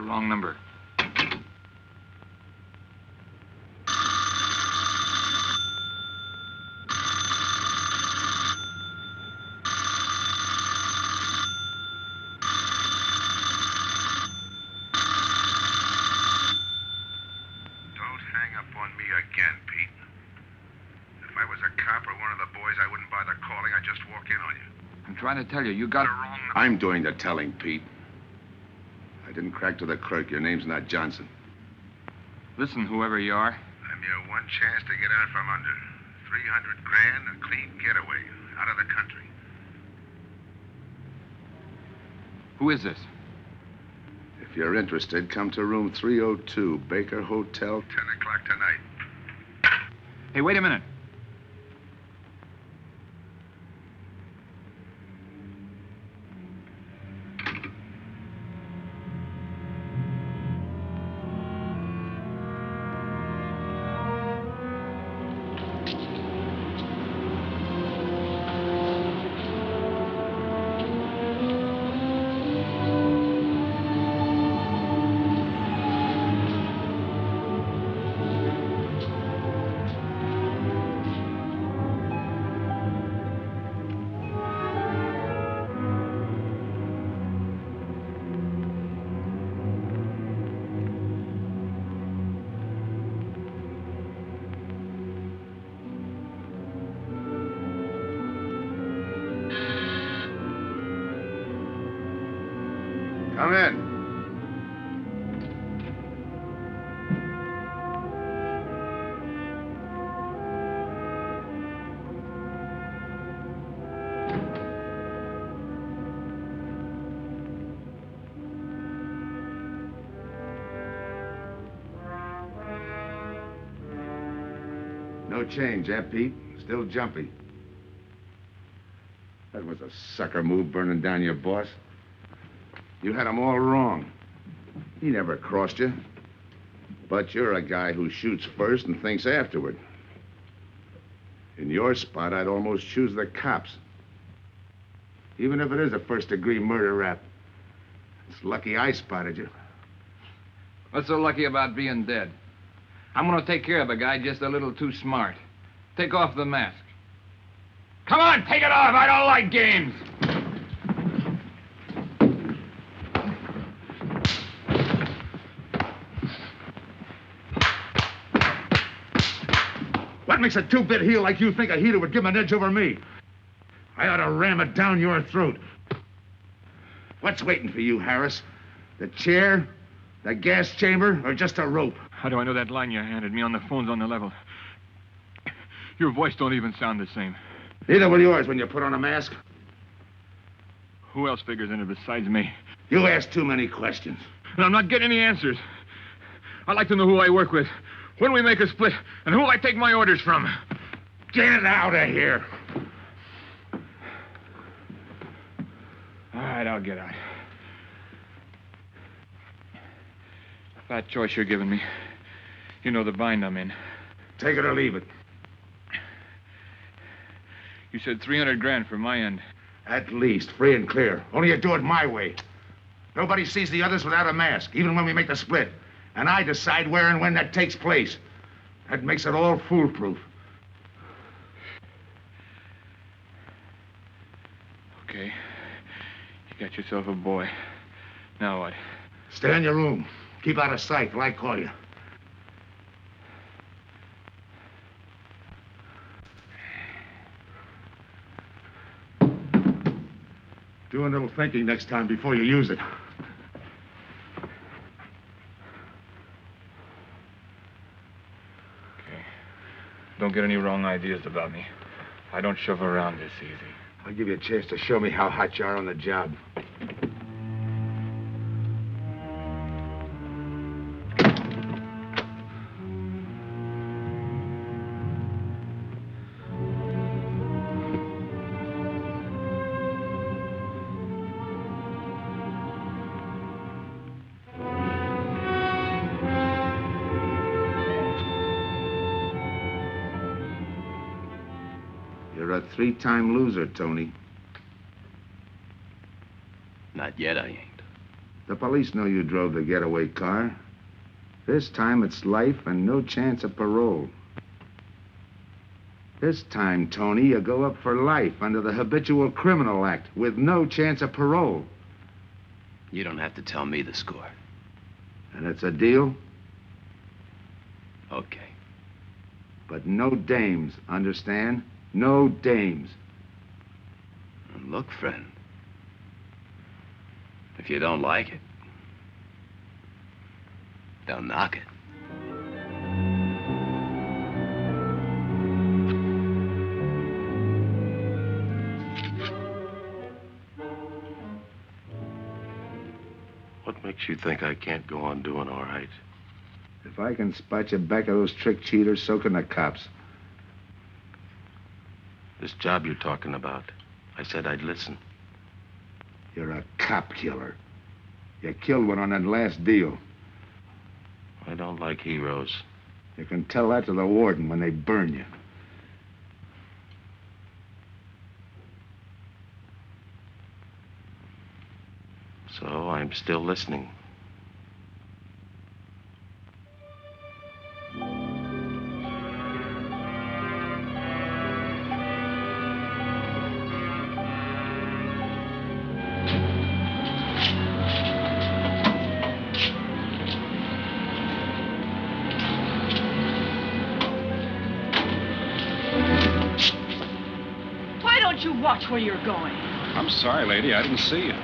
the wrong number. Again, Pete. If I was a cop or one of the boys, I wouldn't bother calling. I'd just walk in on you. I'm trying to tell you, you got it wrong. I'm doing the telling, Pete. I didn't crack to the clerk. Your name's not Johnson. Listen, whoever you are. I'm your one chance to get out from under. 300 grand, a clean getaway, out of the country. Who is this? If you're interested, come to room 302, Baker Hotel, 10 o'clock tonight. Hey, wait a minute. Come in. No change, eh, Pete? Still jumpy. That was a sucker move, burning down your boss. You had him all wrong. He never crossed you. But you're a guy who shoots first and thinks afterward. In your spot, I'd almost choose the cops. Even if it is a first-degree murder rap. It's lucky I spotted you. What's so lucky about being dead? I'm gonna take care of a guy just a little too smart. Take off the mask. Come on, take it off! I don't like games! What makes a two-bit heel like you think a heater would give him an edge over me? I ought to ram it down your throat. What's waiting for you, Harris? The chair, the gas chamber, or just a rope? How do I know that line you handed me on the phone's on the level? Your voice don't even sound the same. Neither will yours when you put on a mask. Who else figures in it besides me? You ask too many questions. And I'm not getting any answers. I'd like to know who I work with, when we make a split, and who I take my orders from. Get out of here. All right, I'll get out. That choice you're giving me. You know the bind I'm in. Take it or leave it. You said 300 grand for my end. At least, free and clear. Only you do it my way. Nobody sees the others without a mask, even when we make the split. And I decide where and when that takes place. That makes it all foolproof. Okay. You got yourself a boy. Now what? Stay in your room. Keep out of sight till I call you. Do a little thinking next time before you use it. Okay. Don't get any wrong ideas about me. I don't shove around this easy. I'll give you a chance to show me how hot you are on the job. You're a three-time loser, Tony. Not yet, I ain't. The police know you drove the getaway car. This time it's life and no chance of parole. This time, Tony, you go up for life under the Habitual Criminal Act with no chance of parole. You don't have to tell me the score. And it's a deal? Okay. But no dames, understand? No dames. And look, friend, if you don't like it, don't knock it. What makes you think I can't go on doing all right? If I can spot you back of those trick cheaters, so can the cops. This job you're talking about, I said I'd listen. You're a cop killer. You killed one on that last deal. I don't like heroes. You can tell that to the warden when they burn you. So I'm still listening. Why don't you watch where you're going? I'm sorry, lady. I didn't see you.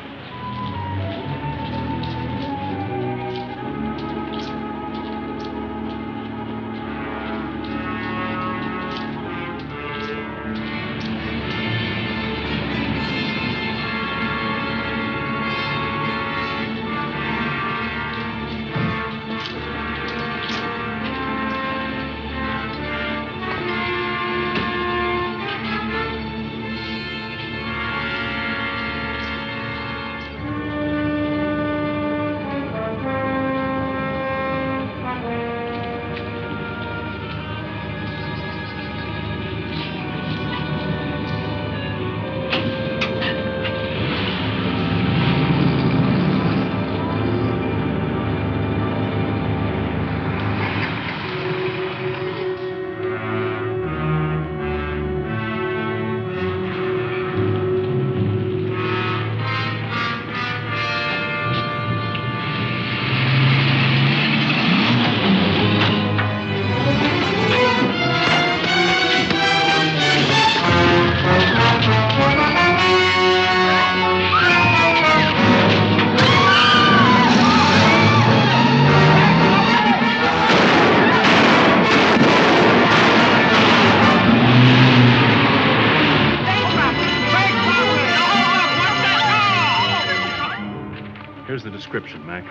Here's the description, Mac.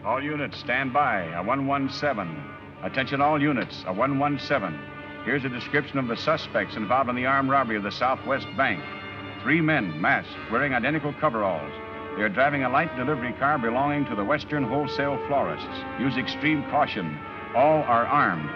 All units, stand by. A 117. Attention all units, a 117. Here's a description of the suspects involved in the armed robbery of the Southwest Bank. 3 men, masked, wearing identical coveralls. They are driving a light delivery car belonging to the Western Wholesale Florists. Use extreme caution. All are armed.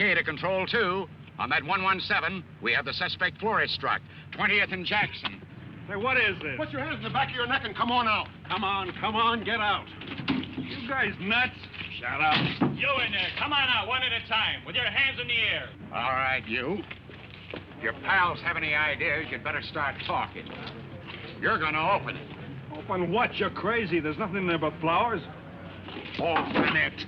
To Control 2. On that 117, we have the suspect florist struck. 20th and Jackson. Say, what is this? Put your hands in the back of your neck and come on out. Come on, get out. You guys nuts? Shut up. You in there, come on out one at a time, with your hands in the air. All right, you. If your pals have any ideas, you'd better start talking. You're going to open it. Open what? You're crazy. There's nothing in there but flowers. Open it.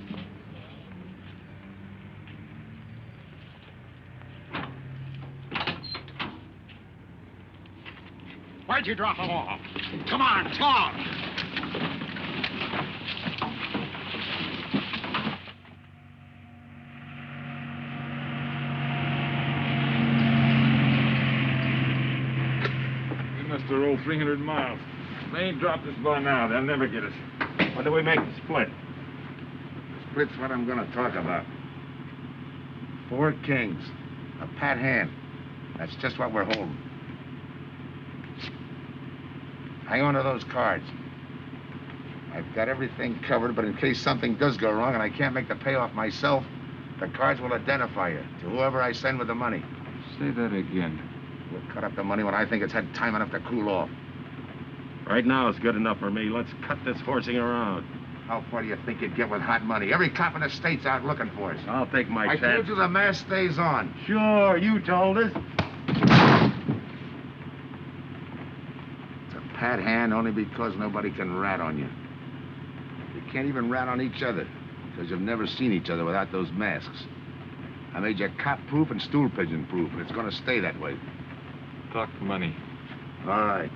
Why'd you drop them off? Come on, talk! We must have rolled 300 miles. They ain't dropped us by now. They'll never get us. When do we make the split? Split's what I'm gonna talk about. 4 kings. A pat hand. That's just what we're holding. Hang on to those cards. I've got everything covered, but in case something does go wrong and I can't make the payoff myself, the cards will identify you to whoever I send with the money. Say that again. We'll cut up the money when I think it's had time enough to cool off. Right now is good enough for me. Let's cut this horsing around. How far do you think you'd get with hot money? Every cop in the state's out looking for us. I'll take my I chance. told you the mask stays on. Sure, you told us. It's a pat hand only because nobody can rat on you. You can't even rat on each other because you've never seen each other without those masks. I made you cop-proof and stool pigeon-proof, and it's going to stay that way. Talk money. All right.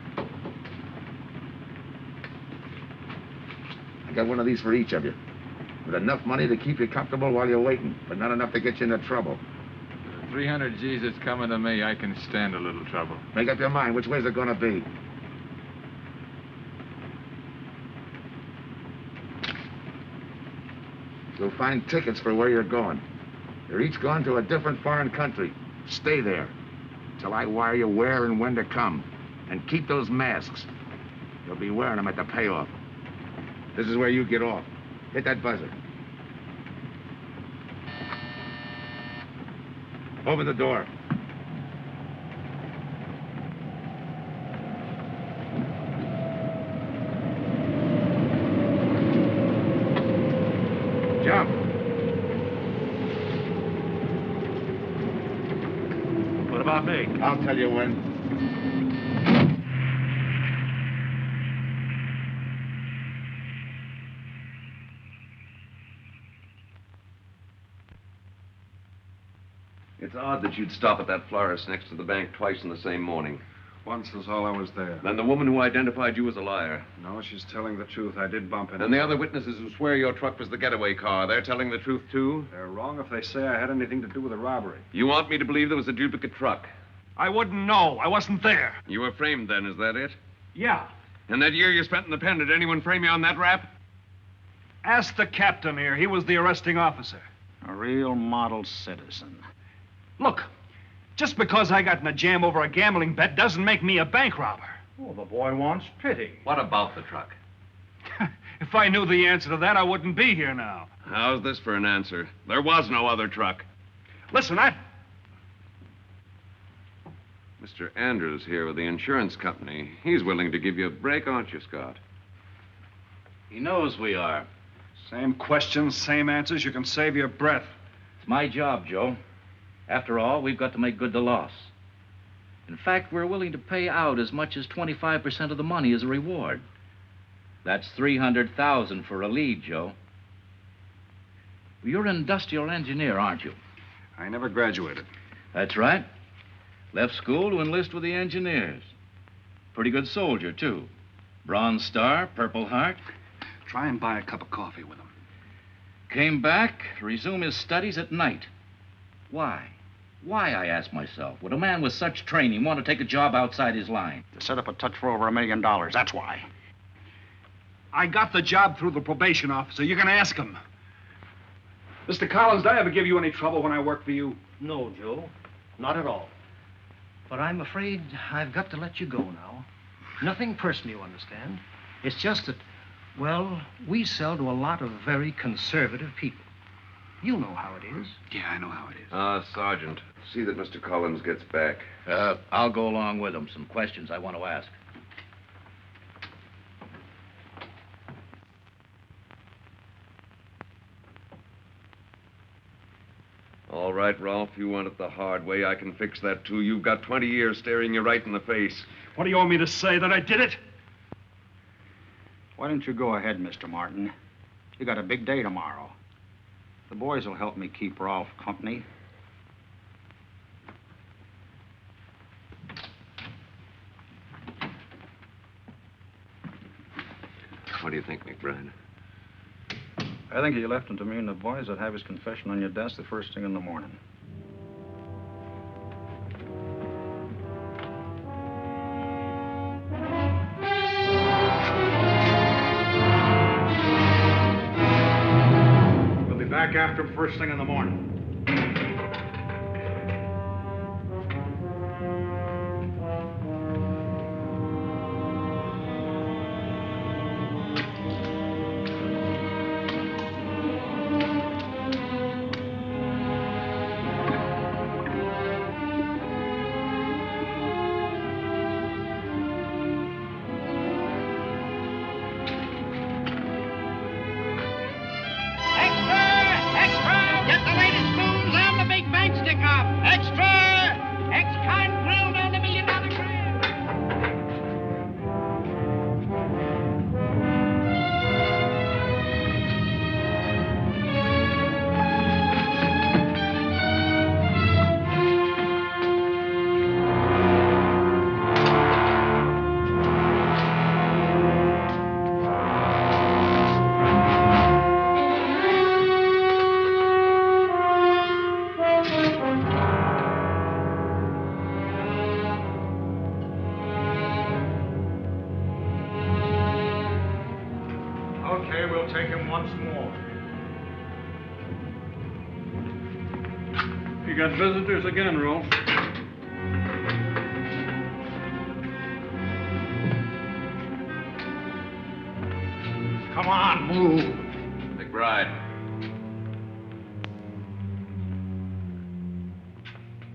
I got one of these for each of you. With enough money to keep you comfortable while you're waiting, but not enough to get you into trouble. 300 G's that's coming to me, I can stand a little trouble. Make up your mind. Which way's it going to be? You'll find tickets for where you're going. You're each going to a different foreign country. Stay there till I wire you where and when to come. And keep those masks. You'll be wearing them at the payoff. This is where you get off. Hit that buzzer. Open the door. Jump. What about me? I'll tell you when. It's odd that you'd stop at that florist next to the bank twice in the same morning. Once was all I was there. Then the woman who identified you as a liar. No, she's telling the truth. I did bump into And the other witnesses who swear your truck was the getaway car, they're telling the truth, too? They're wrong if they say I had anything to do with the robbery. You want me to believe there was a duplicate truck? I wouldn't know. I wasn't there. You were framed then, is that it? Yeah. And that year you spent in the pen, did anyone frame you on that rap? Ask the captain here. He was the arresting officer. A real model citizen. Look, just because I got in a jam over a gambling bet doesn't make me a bank robber. Oh, the boy wants pity. What about the truck? If I knew the answer to that, I wouldn't be here now. How's this for an answer? There was no other truck. Listen, Mr. Andrews here with the insurance company. He's willing to give you a break, aren't you, Scott? He knows we are. Same questions, same answers. You can save your breath. It's my job, Joe. After all, we've got to make good the loss. In fact, we're willing to pay out as much as 25% of the money as a reward. That's $300,000 for a lead, Joe. You're an industrial engineer, aren't you? I never graduated. That's right. Left school to enlist with the engineers. Pretty good soldier, too. Bronze Star, Purple Heart. Try and buy a cup of coffee with him. Came back to resume his studies at night. Why? Why, I ask myself, would a man with such training want to take a job outside his line? To set up a touch for over $1 million, that's why. I got the job through the probation officer. You can ask him. Mr. Collins, did I ever give you any trouble when I worked for you? No, Joe. Not at all. But I'm afraid I've got to let you go now. Nothing personal, you understand. It's just that, well, we sell to a lot of very conservative people. You know how it is. Yeah, I know how it is. Sergeant, see that Mr. Collins gets back. I'll go along with him. Some questions I want to ask. All right, Rolf, you want it the hard way. I can fix that, too. You've got 20 years staring you right in the face. What do you want me to say, that I did it? Why don't you go ahead, Mr. Martin? You got a big day tomorrow. The boys will help me keep Rolf company. What do you think, McBride? I think you left him to me and the boys would have his confession on your desk the first thing in the morning. We'll be back after him first thing in the morning. You got visitors again, Rolf. Come on, move. McBride.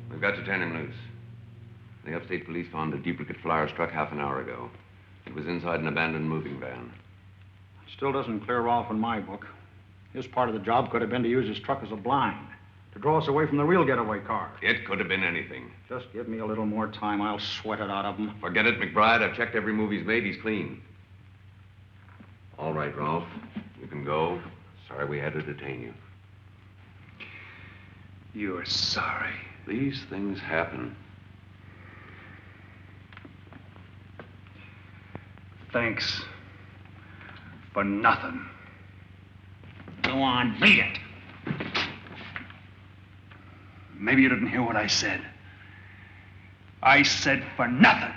We've got to turn him loose. The upstate police found a duplicate flyer struck half an hour ago. It was inside an abandoned moving van. Still doesn't clear Rolf in my book. His part of the job could have been to use his truck as a blind, to draw us away from the real getaway car. It could have been anything. Just give me a little more time. I'll sweat it out of him. Forget it, McBride. I've checked every move he's made. He's clean. All right, Rolf. You can go. Sorry we had to detain you. You're sorry. These things happen. Thanks for nothing. Go on, beat it. Maybe you didn't hear what I said. I said for nothing.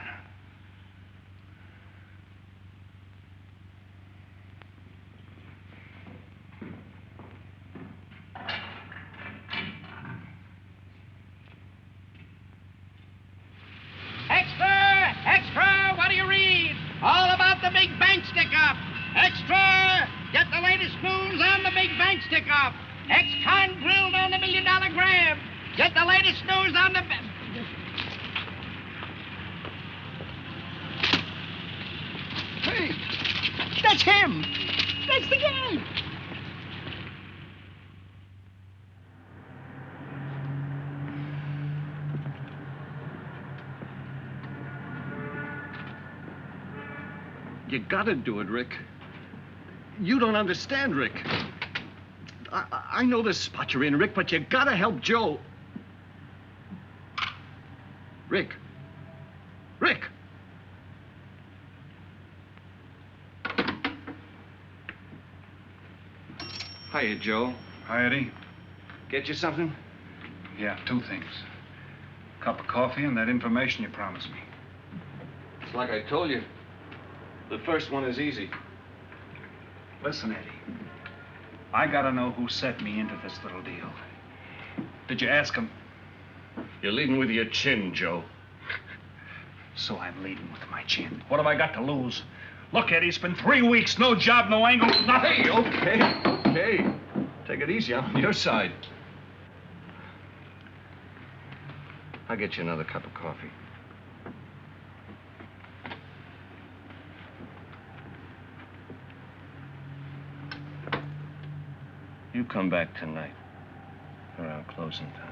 Extra! Extra! What do you read? All about the big bank stick-up. Extra! Get the latest news on the big bank stick-up. Ex-con drilled on the $1 million grab. Get the latest news on the... Hey, that's him. That's the guy. You gotta do it, Rick. You don't understand, Rick. I know the spot you're in, Rick, but you gotta help Joe. Rick. Rick! Hiya, Joe. Hi, Eddie. Get you something? Yeah, two things. Cup of coffee and that information you promised me. It's like I told you. The first one is easy. Listen, Eddie. I gotta know who set me into this little deal. Did you ask him? You're leading with your chin, Joe. So I'm leading with my chin. What have I got to lose? Look, Eddie, it's been 3 weeks. No job, no angle, nothing. Hey, okay. Take it easy. I'm on your side. I'll get you another cup of coffee. You come back tonight, around closing time.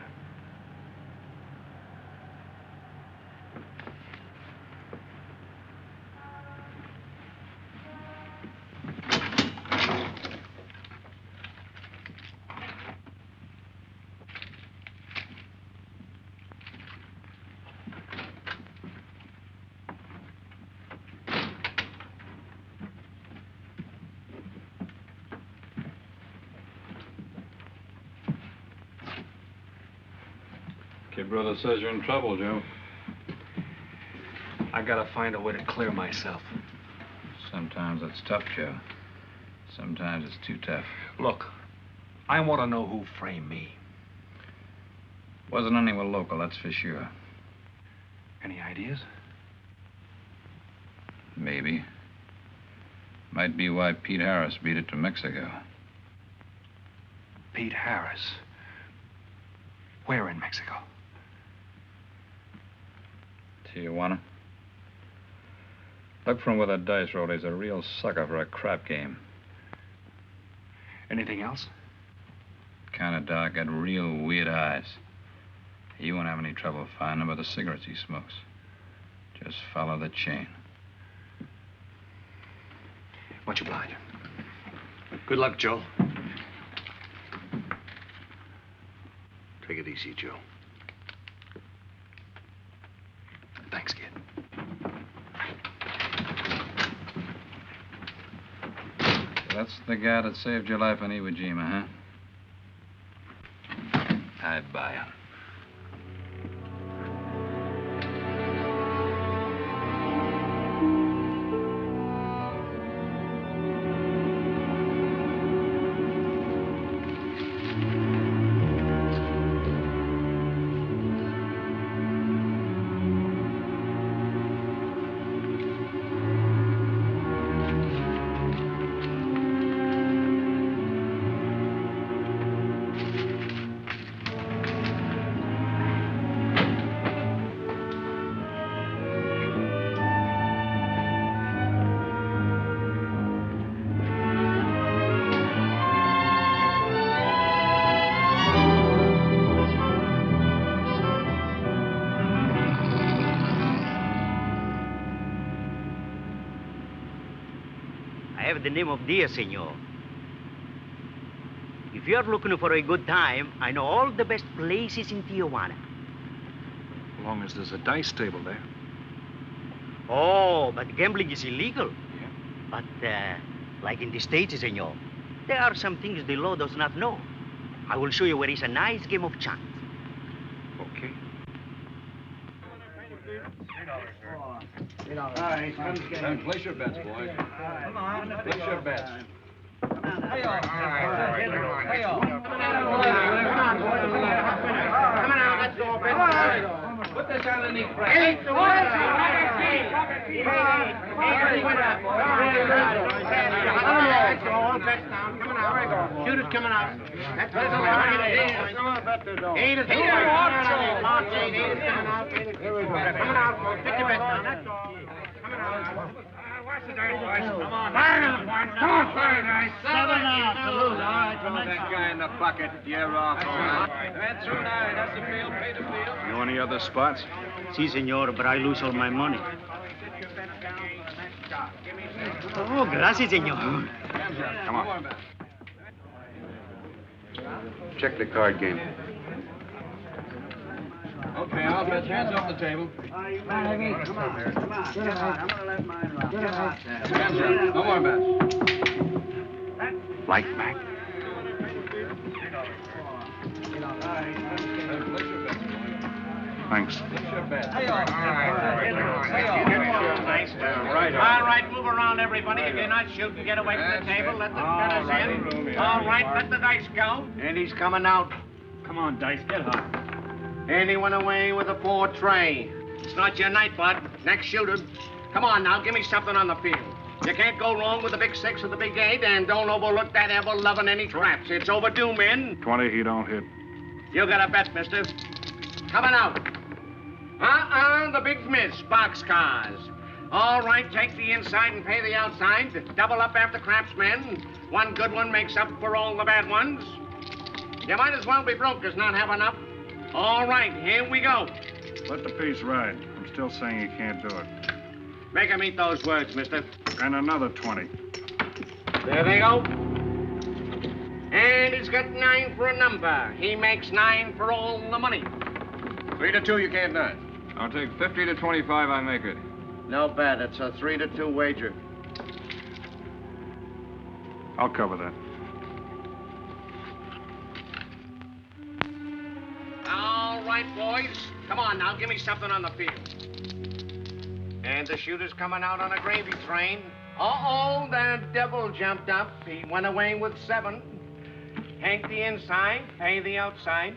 brother says you're in trouble, Joe. I gotta find a way to clear myself. Sometimes it's tough, Joe. Sometimes it's too tough. Look, I want to know who framed me. Wasn't anyone local, that's for sure. Any ideas? Maybe. Might be why Pete Harris beat it to Mexico. Pete Harris? Where in Mexico? Tijuana. Look for him with a dice roll. He's a real sucker for a crap game. Anything else? Kind of dark, got real weird eyes. You won't have any trouble finding him with the cigarettes he smokes. Just follow the chain. Much obliged. Good luck, Joe. Take it easy, Joe. Thanks, kid. That's the guy that saved your life in Iwo Jima, huh? I buy him. The name of Diaz, senor. If you're looking for a good time, I know all the best places in Tijuana. As long as there's a dice table there. Oh, but gambling is illegal. Yeah. But, like in the States, senor, there are some things the law does not know. I will show you where is a nice game of chance. Okay. All right, Place your bets, boys. Come on. Place your bets. Hey, all Come on now, let's go. Come on. Put this on the knee. Eight to one. Shoot it coming out. That's what Eight is coming out. Coming out. Get your bets down. That's all. Coming out. Watch the dice, boys. Come on. Come on, fire dice. 7 out to lose. All right, Throw that guy in the bucket. You're off. That's too nice. That's the field. Pay the field. You know any other spots? Si, senor, but I lose all my money. Oh, gracias, senor. Come on. Check the card game. Okay, I'll bet hands off the table. Come on. Come on. I'm going to let mine run. Hands up. No more bets. Light back. Thanks. All right, move around, everybody. If you're not shooting, get away from the table. Let the fellas in. All right, let the dice go. And he's coming out. Come on, Dice, get hot. And he went away with a 4 tray. It's not your night, bud. Next shooter. Come on now, give me something on the field. You can't go wrong with the big 6 or the big 8, and don't overlook that ever-loving any traps. It's overdue, men. 20, he don't hit. You got a bet, mister. Coming out. The big miss, boxcars. All right, take the inside and pay the outside. Double up after craps, men. One good one makes up for all the bad ones. You might as well be broke as not have enough. All right, here we go. Let the piece ride. I'm still saying he can't do it. Make him eat those words, mister. And another 20. There they go. And he's got 9 for a number. He makes 9 for all the money. 3 to 2, you can't done. I'll take 50 to 25, I make it. No bad. It's a 3 to 2 wager. I'll cover that. All All right, boys. Come on now, give me something on the field. And the shooter's coming out on a gravy train. Uh-oh, the devil jumped up. He went away with 7. Hank the inside, pay the outside.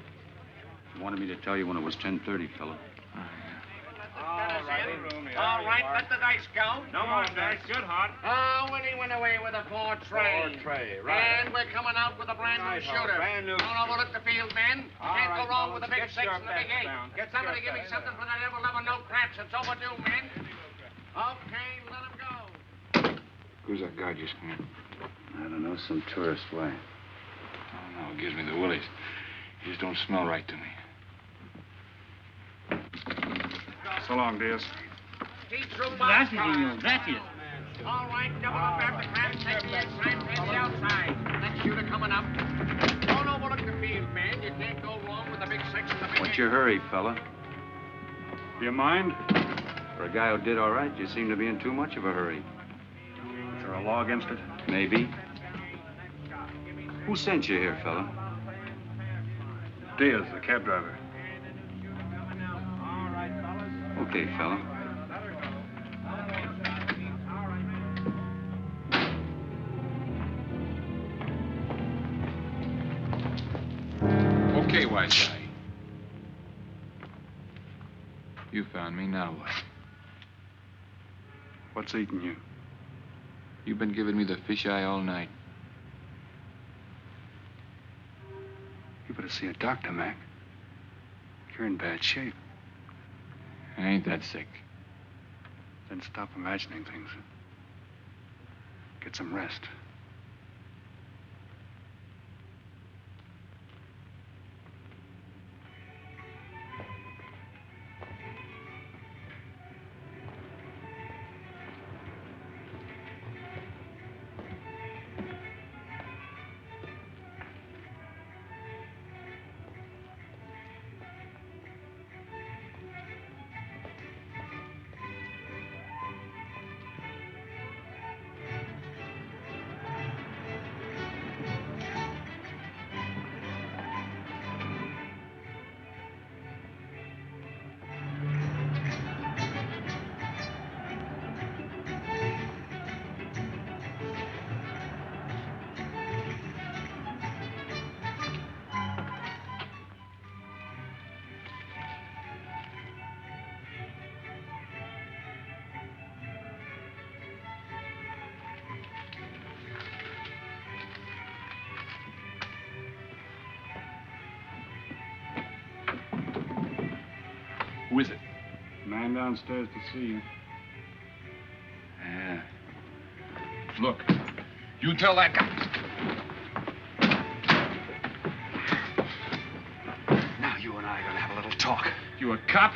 You wanted me to tell you when it was 10:30, fella. All right, let the dice go. No more dice. Good, Hot. Oh, when he went away with a 4 tray. 4 tray, right. And we're coming out with a brand new Right, shooter. brand new. Don't overlook the field, men. All Can't right, go wrong with the fellas, big get 6 your and the big bets 8. down. Get somebody Get your give me bets something for that ever-loving no craps. It's overdue, men. Okay, let him go. Who's that guy just come in? I don't know, some tourist way. Oh, no, it gives me the willies. He just don't smell right to me. So long, Diaz. Gracias, señor. Gracias. All right, double up after craps. Take the inside, pay the outside. Next shooter coming up. Don't overlook the field, man. You can't go wrong with the big 6 and the big 8. What's your hurry, fella? Do you mind? For a guy who did all right, you seem to be in too much of a hurry. Is there a law against it? Maybe. Who sent you here, fella? Diaz, the cab driver. Okay, fella. Okay, wise guy. You found me, now what? What's eating you? You've been giving me the fisheye all night. You better see a doctor, Mac. You're in bad shape. I ain't that sick. Then stop imagining things. Get some rest. Who is it? Man downstairs to see you. Yeah. Look, you tell that guy. Now you and I are gonna have a little talk. You a cop?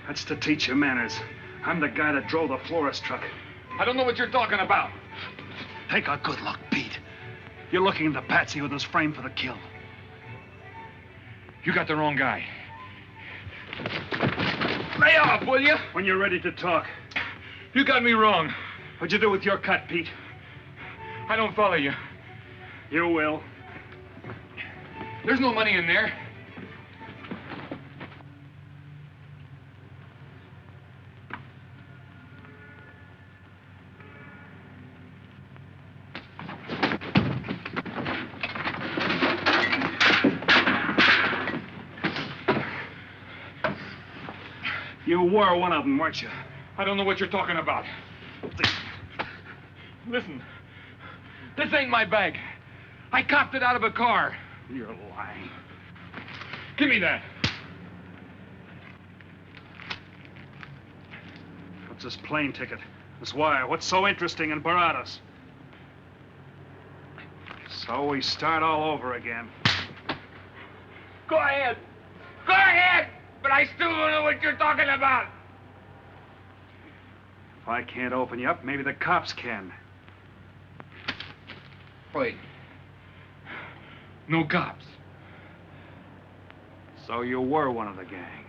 That's to teach you manners. I'm the guy that drove the florist truck. I don't know what you're talking about. Take a good look, Pete. You're looking into Patsy who was framed for the kill. You got the wrong guy. Lay off, will you? When you're ready to talk. You got me wrong. What'd you do with your cut, Pete? I don't follow you. You will. There's no money in there. You were one of them, weren't you? I don't know what you're talking about. Listen, this ain't my bag. I copped it out of a car. You're lying. Give me that. What's this plane ticket? This wire? What's so interesting in Baradas? So we start all over again. Go ahead. Go ahead! But I still don't know what you're talking about. If I can't open you up, maybe the cops can. Wait. No cops. So you were one of the gang.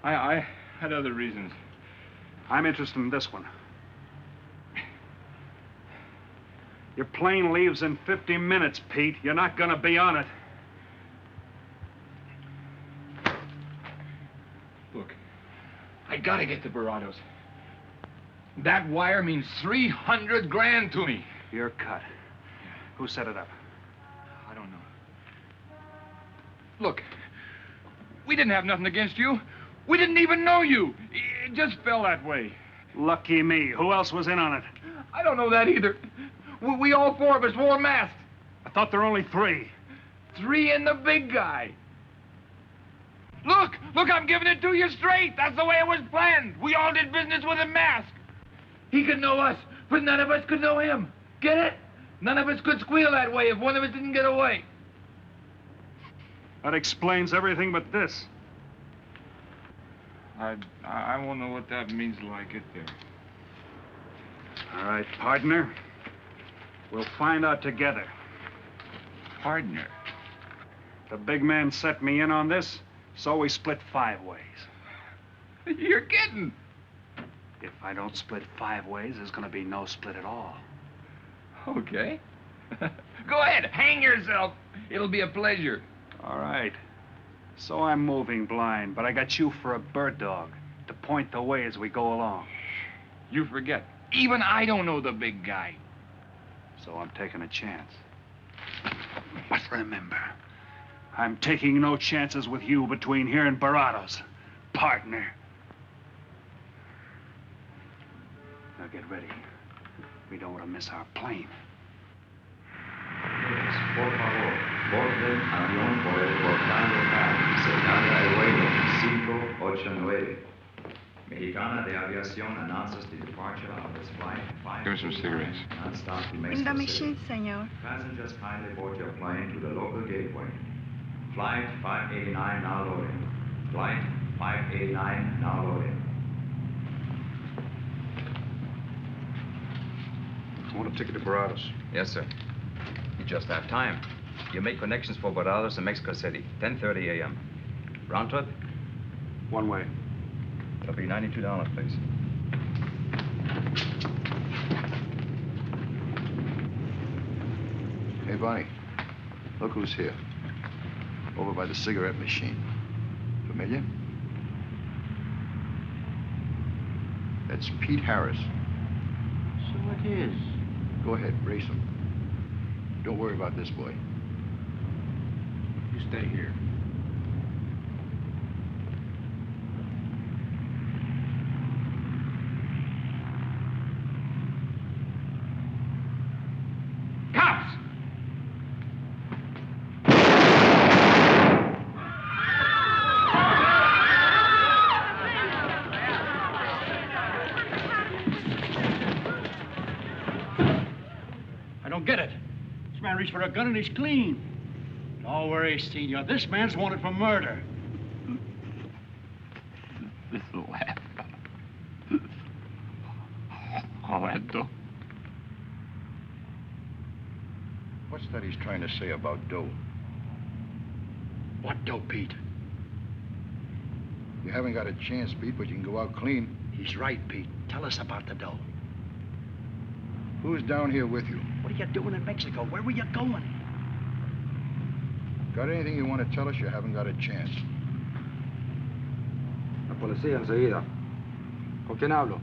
I had other reasons. I'm interested in this one. Your plane leaves in 50 minutes, Pete. You're not gonna be on it. gotta get to Barados. That wire means 300 grand to me. You're cut. Who set it up? I don't know. Look, we didn't have nothing against you. We didn't even know you. It just fell that way. Lucky me. Who else was in on it? I don't know that either. We all four of us wore masks. I thought there were only 3. 3 and the big guy. Look, I'm giving it to you straight. That's the way it was planned. We all did business with a mask. He could know us, but none of us could know him. Get it? None of us could squeal that way if one of us didn't get away. That explains everything but this. I won't know what that means till I get there. All right, partner. We'll find out together. Partner? The big man set me in on this, so we split 5 ways. You're kidding. If I don't split 5 ways, there's gonna be no split at all. Okay. Go ahead, hang yourself. It'll be a pleasure. All right. So I'm moving blind, but I got you for a bird dog to point the way as we go along. You forget. Even I don't know the big guy. So I'm taking a chance. But remember, I'm taking no chances with you between here and Barados, partner. Now get ready. We don't want to miss our plane. Por favor, borden avión por el portal local, Secretaria de vuelo 589. Mexicana de Aviación announces the departure of its flight 5. Give me some cigarettes. Non-stop to In the Mexico machine, City. senor. Passengers kindly board your plane to the local gateway. Flight 589 now loading. Flight 589 now loading. I want a ticket to Barados. Yes, sir. You just have time. You make connections for Barados and Mexico City, 10:30 a.m. Round trip? One way. It'll be $92, please. Hey, Bonnie, look who's here. Over by the cigarette machine. Familiar? That's Pete Harris. So it is. Go ahead, race him. Don't worry about this boy. You stay here. Cops! I don't get it. This man reached for a gun and he's clean. Don't worry, Senor. This man's wanted for murder. This will laugh. Orlando. What's that he's trying to say about dough? What dough, Pete? You haven't got a chance, Pete, but you can go out clean. He's right, Pete. Tell us about the dough. Who's down here with you? What are you doing in Mexico? Where were you going? Got anything you want to tell us? You haven't got a chance. La policía enseguida. ¿Con quién hablo?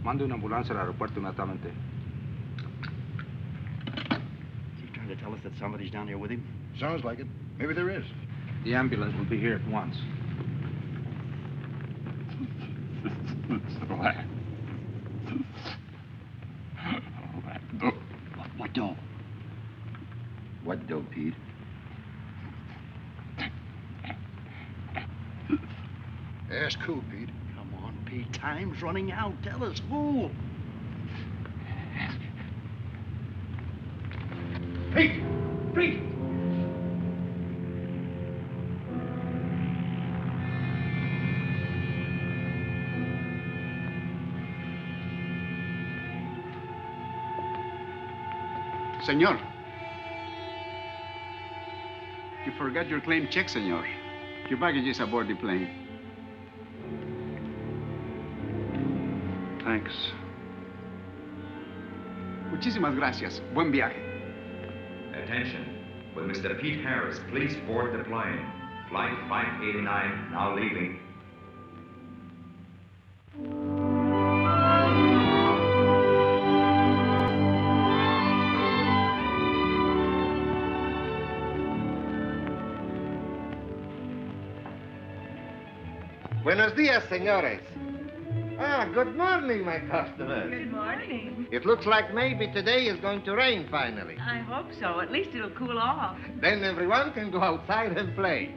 Mande una ambulancia al aeropuerto inmediatamente. Is he trying to tell us that somebody's down here with him? Sounds like it. Maybe there is. The ambulance will be here at once. What dough? What dough, Pete? Ask who, Pete? Come on, Pete. Time's running out. Tell us who. Pete! Pete! Senor. You forgot your claim check, senor. Your baggage is aboard the plane. Thanks. Muchísimas gracias. Buen viaje. Attention. Will Mr. Pete Harris please board the plane? Flight 589 now leaving. Buenos dias, senores. Ah, good morning, my customers. Good morning. It looks like maybe today is going to rain finally. I hope so. At least it'll cool off. Then everyone can go outside and play.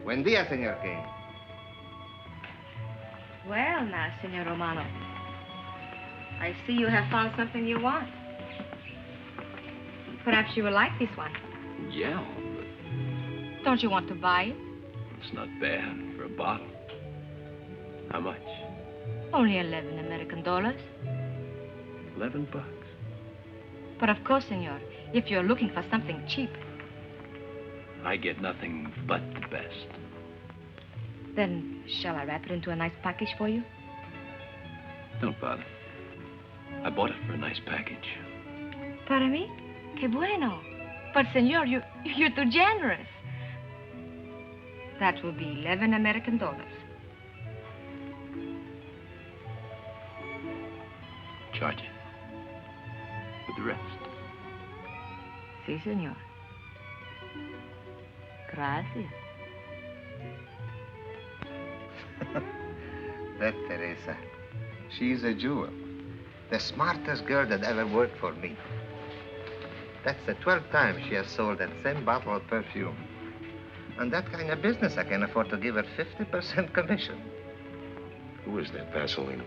Buen dia, Senor King. Well, now, Senor Romano, I see you have found something you want. Perhaps you will like this one. Yeah, Don't you want to buy it? it's not bad for a bottle. How much? Only 11 American dollars. $11. But of course, senor, if you're looking for something cheap, I get nothing but the best. then shall I wrap it into a nice package for you? Don't bother. I bought it for a nice package. Para mí? Que bueno. But, senor, you're too generous. That will be 11 American dollars. Charge it. With the rest. Si, senor. Gracias. That Teresa, she's a jewel. The smartest girl that ever worked for me. That's the 12th time she has sold that same bottle of perfume. On that kind of business, I can afford to give her 50% commission. Who is that Vaseline?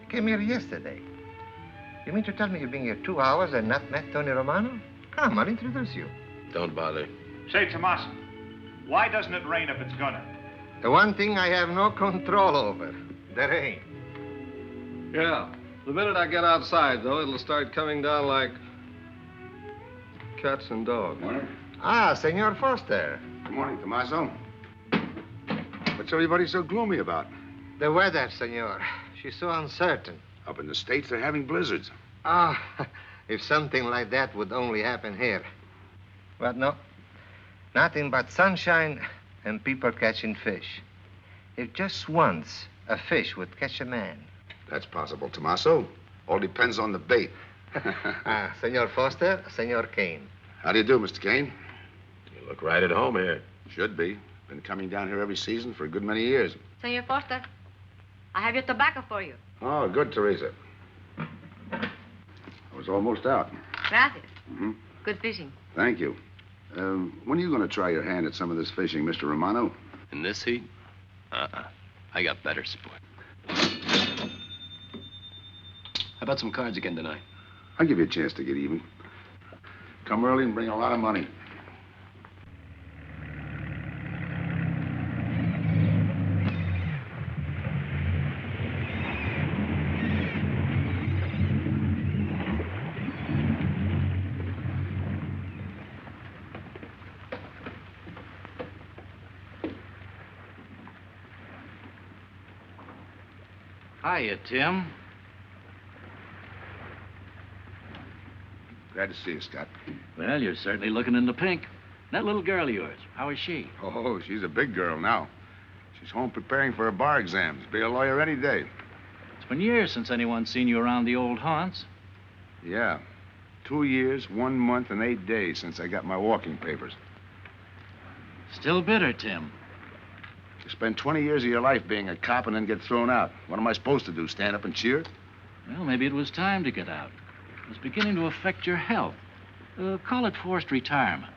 Came here yesterday. You mean to tell me you've been here 2 hours and not met Tony Romano? Come, I'll introduce you. Don't bother. Say, Tomas, why doesn't it rain if it's gonna? The one thing I have no control over, the rain. Yeah. The minute I get outside, though, it'll start coming down like cats and dogs. Ah, Senor Foster. Good morning, Tommaso. What's everybody so gloomy about? The weather, senor. She's so uncertain. Up in the States, they're having blizzards. Ah, if something like that would only happen here. But no, nothing but sunshine and people catching fish. If just once a fish would catch a man. That's possible, Tommaso. All depends on the bait. Ah, Senor Foster, Senor Kane. How do you do, Mr. Kane? You look right at home here. Should be. Been coming down here every season for a good many years. Senor Foster, I have your tobacco for you. Oh, good, Teresa. I was almost out. Gracias. Mm-hmm. Good fishing. Thank you. When are you going to try your hand at some of this fishing, Mr. Romano? In this heat? I got better sport. How about some cards again tonight? I'll give you a chance to get even. Come early and bring a lot of money. Hiya, Tim. Glad to see you, Scott. Well, you're certainly looking in the pink. That little girl of yours, how is she? Oh, she's a big girl now. She's home preparing for her bar exams. Be a lawyer any day. It's been years since anyone's seen you around the old haunts. Yeah. 2 years, 1 month, and 8 days since I got my walking papers. Still bitter, Tim. You spend 20 years of your life being a cop and then get thrown out. What am I supposed to do, stand up and cheer? Well, maybe it was time to get out. It was beginning to affect your health. Call it forced retirement.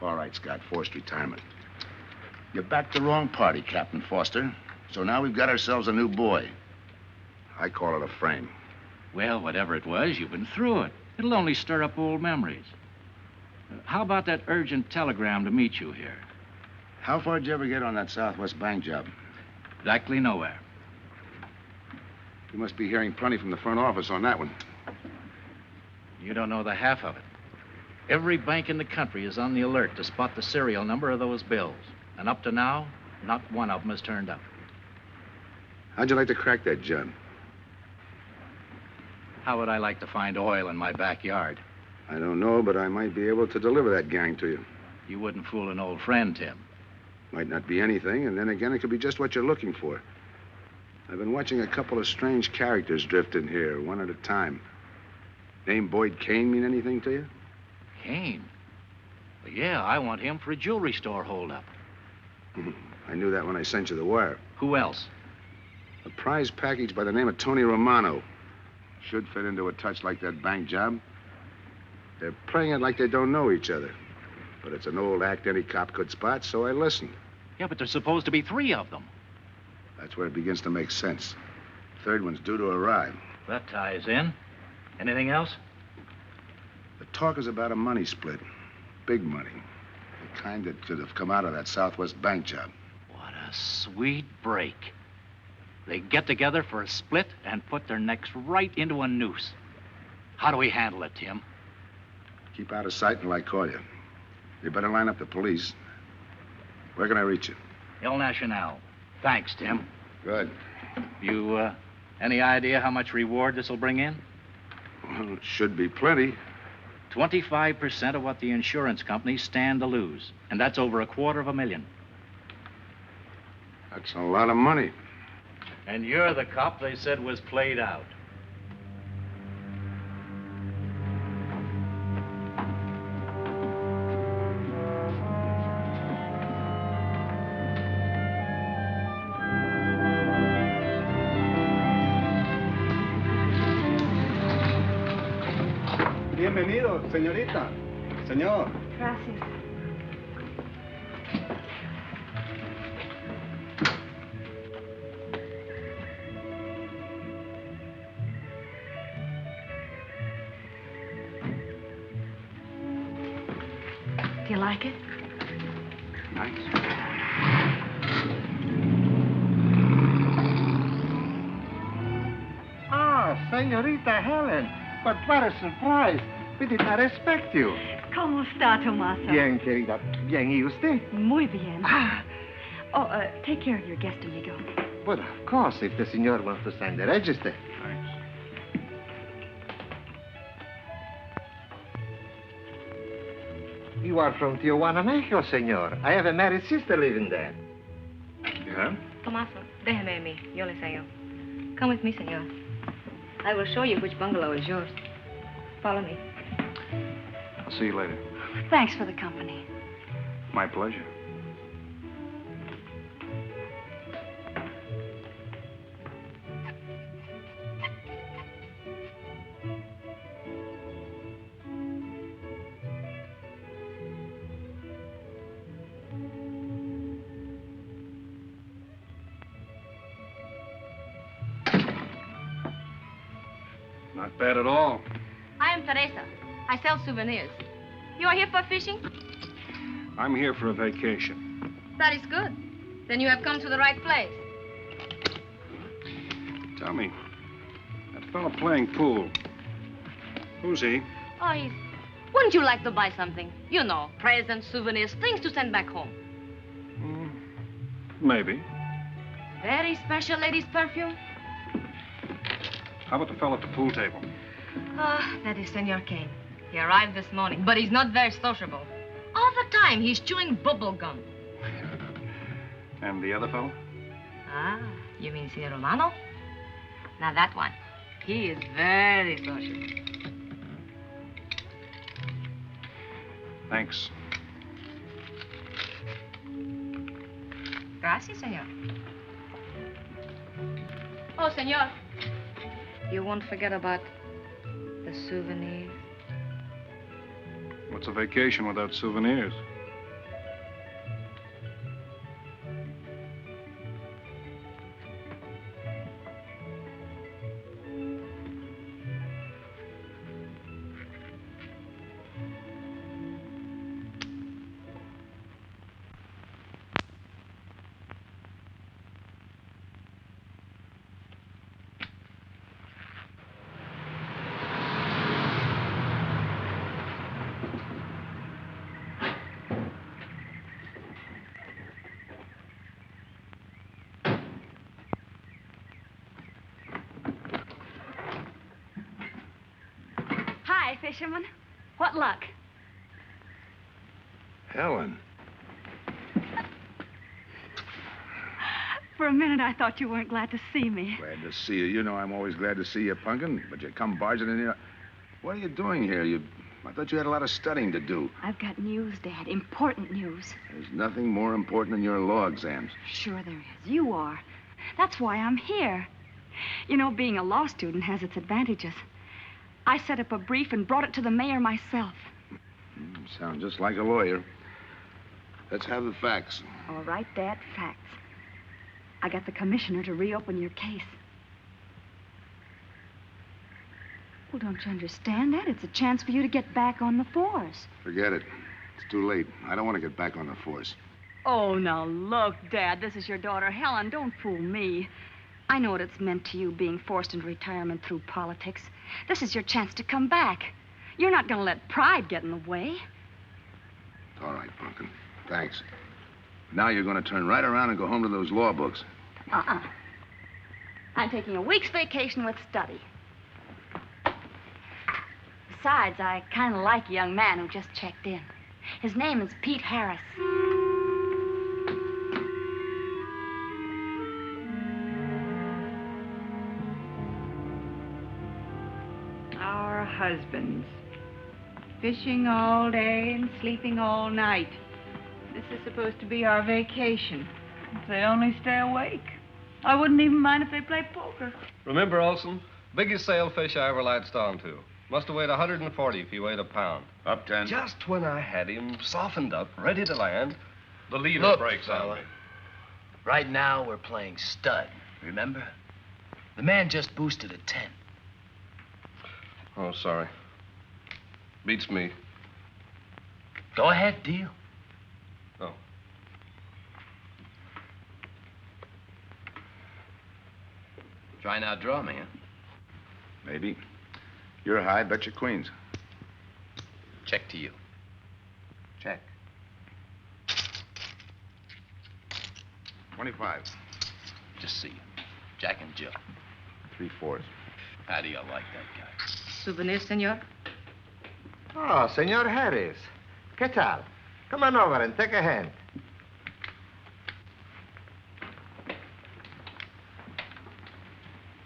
All right, Scott, forced retirement. You backed the wrong party, Captain Foster. So now we've got ourselves a new boy. I call it a frame. Well, whatever it was, you've been through it. It'll only stir up old memories. How about that urgent telegram to meet you here? How far did you ever get on that Southwest Bank job? Exactly nowhere. You must be hearing plenty from the front office on that one. You don't know the half of it. Every bank in the country is on the alert to spot the serial number of those bills. And up to now, not one of them has turned up. How'd you like to crack that job? How would I like to find oil in my backyard? I don't know, but I might be able to deliver that gang to you. You wouldn't fool an old friend, Tim. Might not be anything, and then again, it could be just what you're looking for. I've been watching a couple of strange characters drift in here, one at a time. Name Boyd Kane mean anything to you? Kane? Well, yeah, I want him for a jewelry store holdup. I knew that when I sent you the wire. Who else? A prize package by the name of Tony Romano. Should fit into a touch like that bank job. They're playing it like they don't know each other. But it's an old act any cop could spot, so I listened. Yeah, but there's supposed to be 3 of them. That's where it begins to make sense. Third one's due to arrive. That ties in. Anything else? The talk is about a money split. Big money. The kind that could have come out of that Southwest bank job. What a sweet break. They get together for a split and put their necks right into a noose. How do we handle it, Tim? Keep out of sight until I call you. You better line up the police. Where can I reach you? El Nacional. Thanks, Tim. Good. You, any idea how much reward this will bring in? Well, it should be plenty. 25% of what the insurance companies stand to lose. And that's over $250,000. That's a lot of money. And you're the cop they said was played out. Bienvenido, señorita. Señor. Gracias. Do you like it? Nice. Ah, señorita Helen. But what a surprise. We did not expect you. ¿Cómo está, Tomasa? Bien, querida. Bien, ¿y usted? Muy bien. Ah. Oh, take care of your guest, amigo. But of course, if the senor wants to sign the register. Thanks. You are from Tijuana, Mexico, senor. I have a married sister living there. Yeah? Tomaso, déjeme a mí. Yo le enseño. Come with me, senor. I will show you which bungalow is yours. Follow me. I'll see you later. Thanks for the company. My pleasure. Not bad at all. I am Teresa. I sell souvenirs. You are here for fishing? I'm here for a vacation. That is good. Then you have come to the right place. Tell me, that fella playing pool, who's he? Oh, wouldn't you like to buy something? You know, presents, souvenirs, things to send back home. Maybe. Very special ladies' perfume. How about the fella at the pool table? Ah, that is Senor Kane. He arrived this morning, but he's not very sociable. All the time, he's chewing bubble gum. And the other fellow? Ah, you mean Senor Romano? Now that one, he is very sociable. Thanks. Gracias, senor. Oh, senor. You won't forget about the souvenirs. What's a vacation without souvenirs? Hi, fisherman. What luck? Helen. For a minute, I thought you weren't glad to see me. Glad to see you. You know I'm always glad to see you, Punkin, but you come barging in here. What are you doing here? You I thought you had a lot of studying to do. I've got news, Dad. Important news. There's nothing more important than your law exams. Sure there is. You are. That's why I'm here. You know, being a law student has its advantages. I set up a brief and brought it to the mayor myself. Sound just like a lawyer. Let's have the facts. All right, Dad, facts. I got the commissioner to reopen your case. Well, don't you understand that? It's a chance for you to get back on the force. Forget it. It's too late. I don't want to get back on the force. Oh, now look, Dad, this is your daughter, Helen. Don't fool me. I know what it's meant to you being forced into retirement through politics. This is your chance to come back. You're not going to let pride get in the way. All right, Pumpkin. Thanks. Now you're going to turn right around and go home to those law books. I'm taking a week's vacation with study. Besides, I kind of like a young man who just checked in. His name is Pete Harris. Our husbands. Fishing all day and sleeping all night. This is supposed to be our vacation. If they only stay awake. I wouldn't even mind if they played poker. Remember, Olson, biggest sailfish I ever latched onto. Must have weighed 140 if he weighed a pound. Up 10. Just when I had him softened up, ready to land, the leader Look, breaks on fella. me. Right now, we're playing stud, remember? The man just boosted a 10. Oh, sorry. Beats me. Go ahead, deal. Oh. Try and outdraw me, huh? Maybe. You're high, bet your queens. Check to you. Check. 25. Just see you. Jack and Jill. 3/4. How do you like that guy? Souvenir, senor? Oh, Senor Harris. ¿Qué tal? Come on over and take a hand.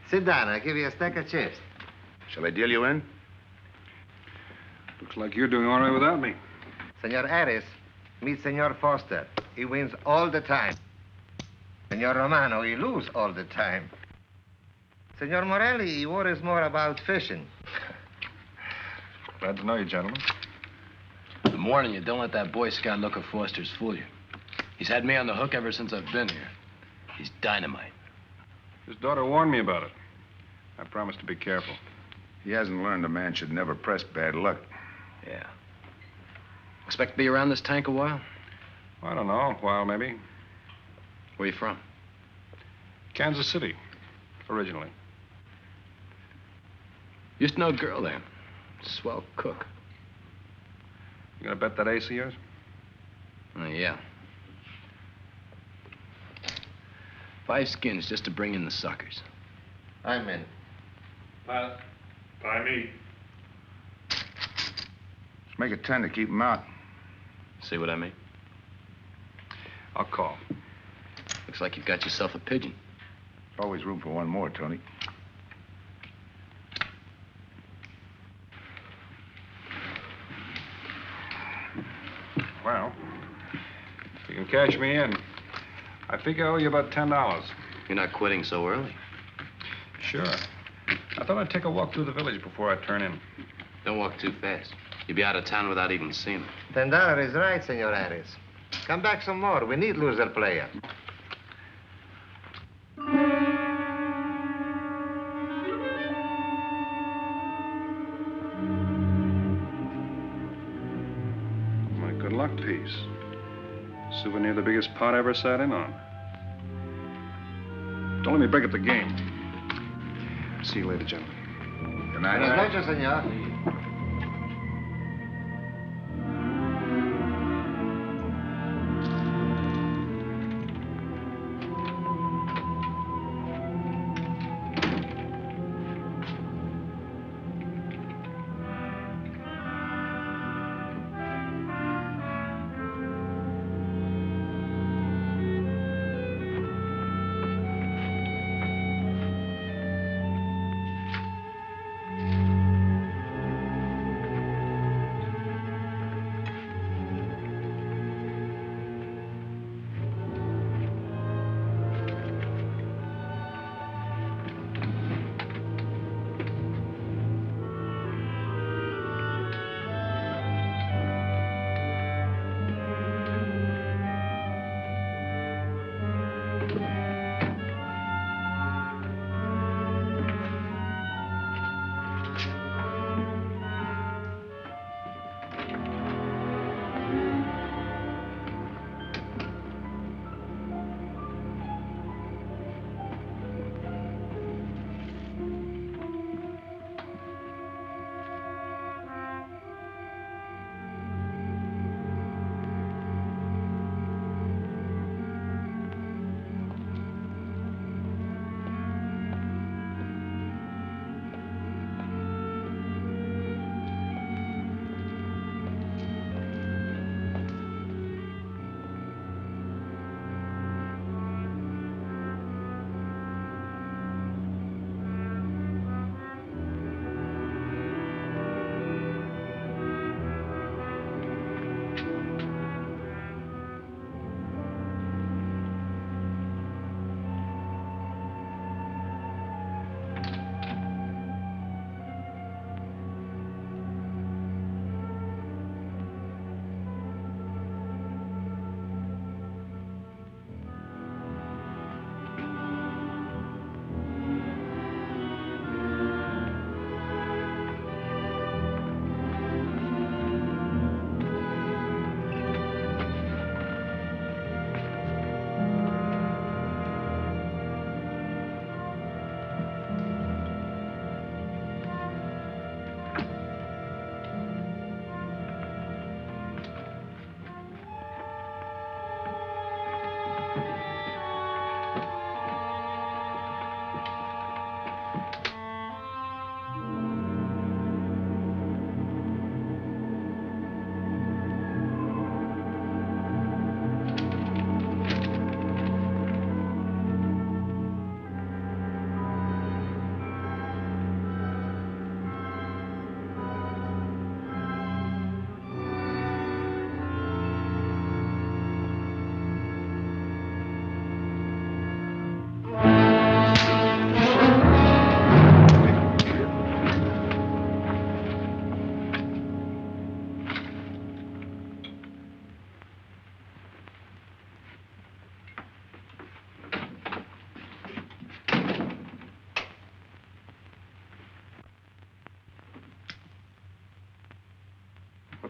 Sit down. I'll give you a stack of chips. Shall I deal you in? Looks like you're doing all right without me. Senor Harris, meet Senor Foster. He wins all the time. Senor Romano, he loses all the time. Senor Morelli, he worries more about fishing. Glad to know you, gentlemen. I'm warning you, don't let that Boy Scout look of Foster's fool you. He's had me on the hook ever since I've been here. He's dynamite. His daughter warned me about it. I promised to be careful. He hasn't learned a man should never press bad luck. Yeah. Expect to be around this tank a while? I don't know, a while maybe. Where you from? Kansas City, originally. Used to know a girl there. Swell cook. You gonna bet that ace of yours? Yeah. 5 skins just to bring in the suckers. I'm in. Pass. By me. Let's make it 10 to keep him out. See what I mean? I'll call. Looks like you've got yourself a pigeon. There's always room for one more, Tony. Well, if you can cash me in, I think I owe you about $10. You're not quitting so early. Sure. I thought I'd take a walk through the village before I turn in. Don't walk too fast. You'll be out of town without even seeing it. $10 is right, Senor Harris. Come back some more. We need loser player. My good luck piece. Souvenir the biggest pot I ever sat in on. Don't let me break up the game. See you later, gentlemen. Good night. Buenas noches, senor.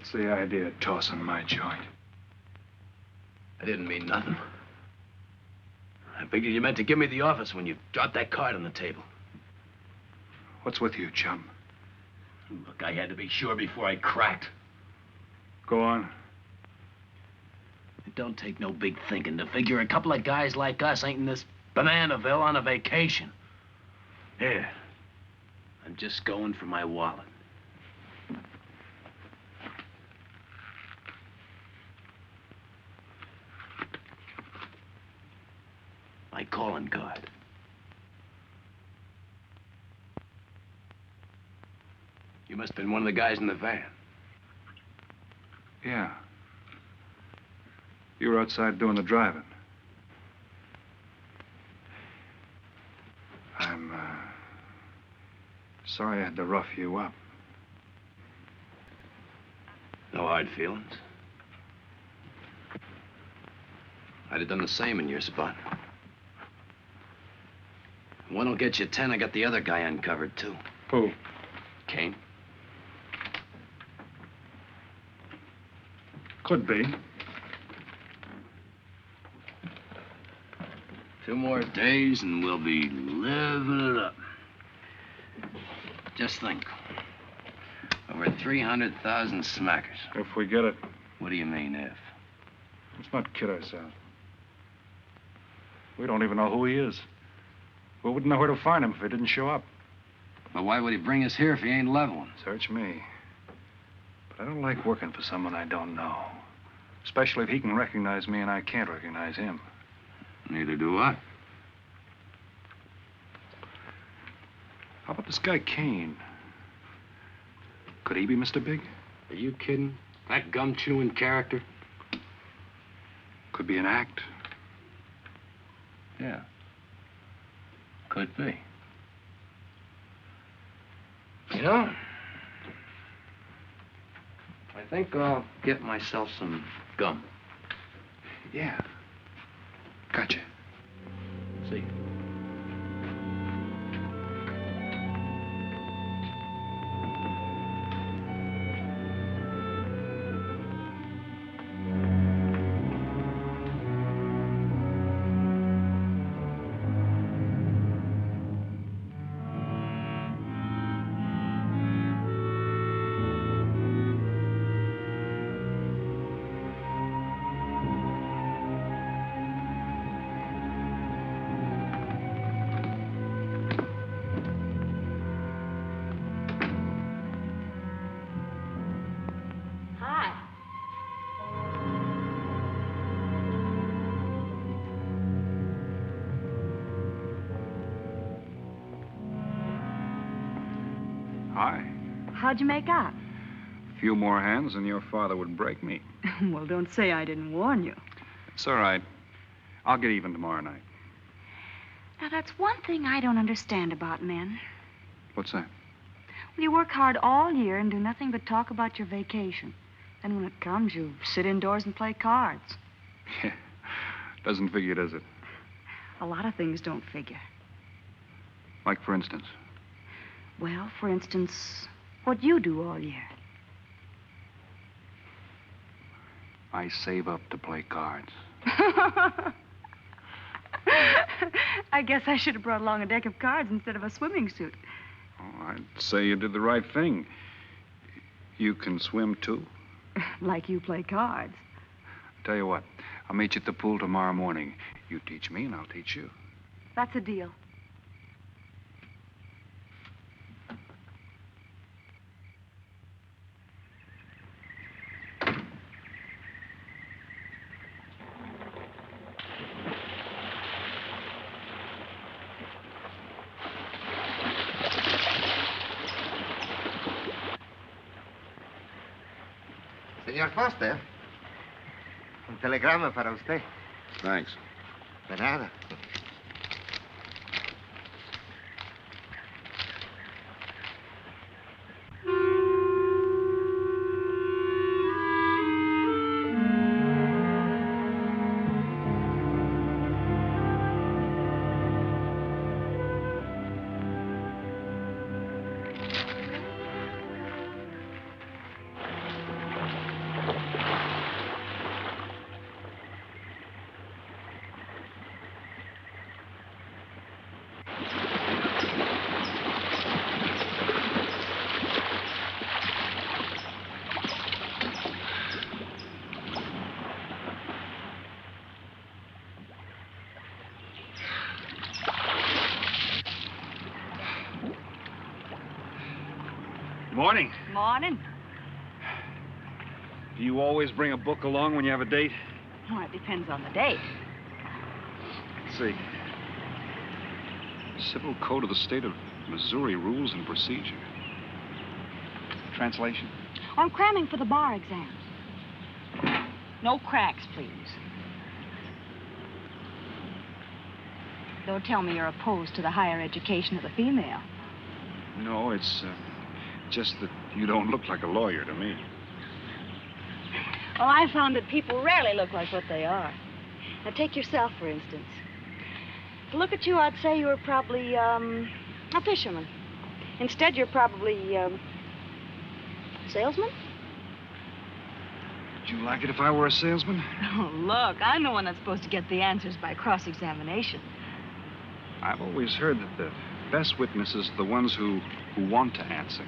What's the idea of tossing my joint? I didn't mean nothing. I figured you meant to give me the office when you dropped that card on the table. What's with you, chum? Look, I had to be sure before I cracked. Go on. It don't take no big thinking to figure a couple of guys like us ain't in this Bananaville on a vacation. Here, I'm just going for my wallet. My calling card. You must have been one of the guys in the van. Yeah. You were outside doing the driving. I'm, sorry I had to rough you up. No hard feelings. I'd have done the same in your spot. One'll get you 10. I got the other guy uncovered, too. Who? Kane. Could be. 2 more days and we'll be living it up. Just think. Over 300,000 smackers. If we get it. What do you mean, if? Let's not kid ourselves. We don't even know who he is. We wouldn't know where to find him if he didn't show up. But why would he bring us here if he ain't leveling? Search me. But I don't like working for someone I don't know. Especially if he can recognize me and I can't recognize him. Neither do I. How about this guy Kane? Could he be Mr. Big? Are you kidding? That gum-chewing character? Could be an act. Yeah. Could be. You know, I think I'll get myself some gum. Yeah. Gotcha. See. Hi. How'd you make out? A few more hands and your father would break me. Well, don't say I didn't warn you. It's all right. I'll get even tomorrow night. Now, that's one thing I don't understand about men. What's that? Well, you work hard all year and do nothing but talk about your vacation. Then when it comes, you sit indoors and play cards. Yeah. Doesn't figure, does it? A lot of things don't figure. Like, for instance? Well, for instance, what you do all year. I save up to play cards. I guess I should have brought along a deck of cards instead of a swimming suit. Oh, I'd say you did the right thing. You can swim, too? Like you play cards. Tell you what, I'll meet you at the pool tomorrow morning. You teach me and I'll teach you. That's a deal. Señor Foster, un telegrama para usted. Thanks. De nada. Morning. Morning. Do you always bring a book along when you have a date? Well, it depends on the date. Let's see. Civil Code of the State of Missouri Rules and Procedure. Translation? I'm cramming for the bar exams. No cracks, please. Don't tell me you're opposed to the higher education of the female. No, it's just that you don't look like a lawyer to me. Well, I found that people rarely look like what they are. Now, take yourself, for instance. To look at you, I'd say you were probably, a fisherman. Instead, you're probably, salesman? Would you like it if I were a salesman? Oh, look, I'm the one that's supposed to get the answers by cross-examination. I've always heard that the best witnesses are the ones who want to answer.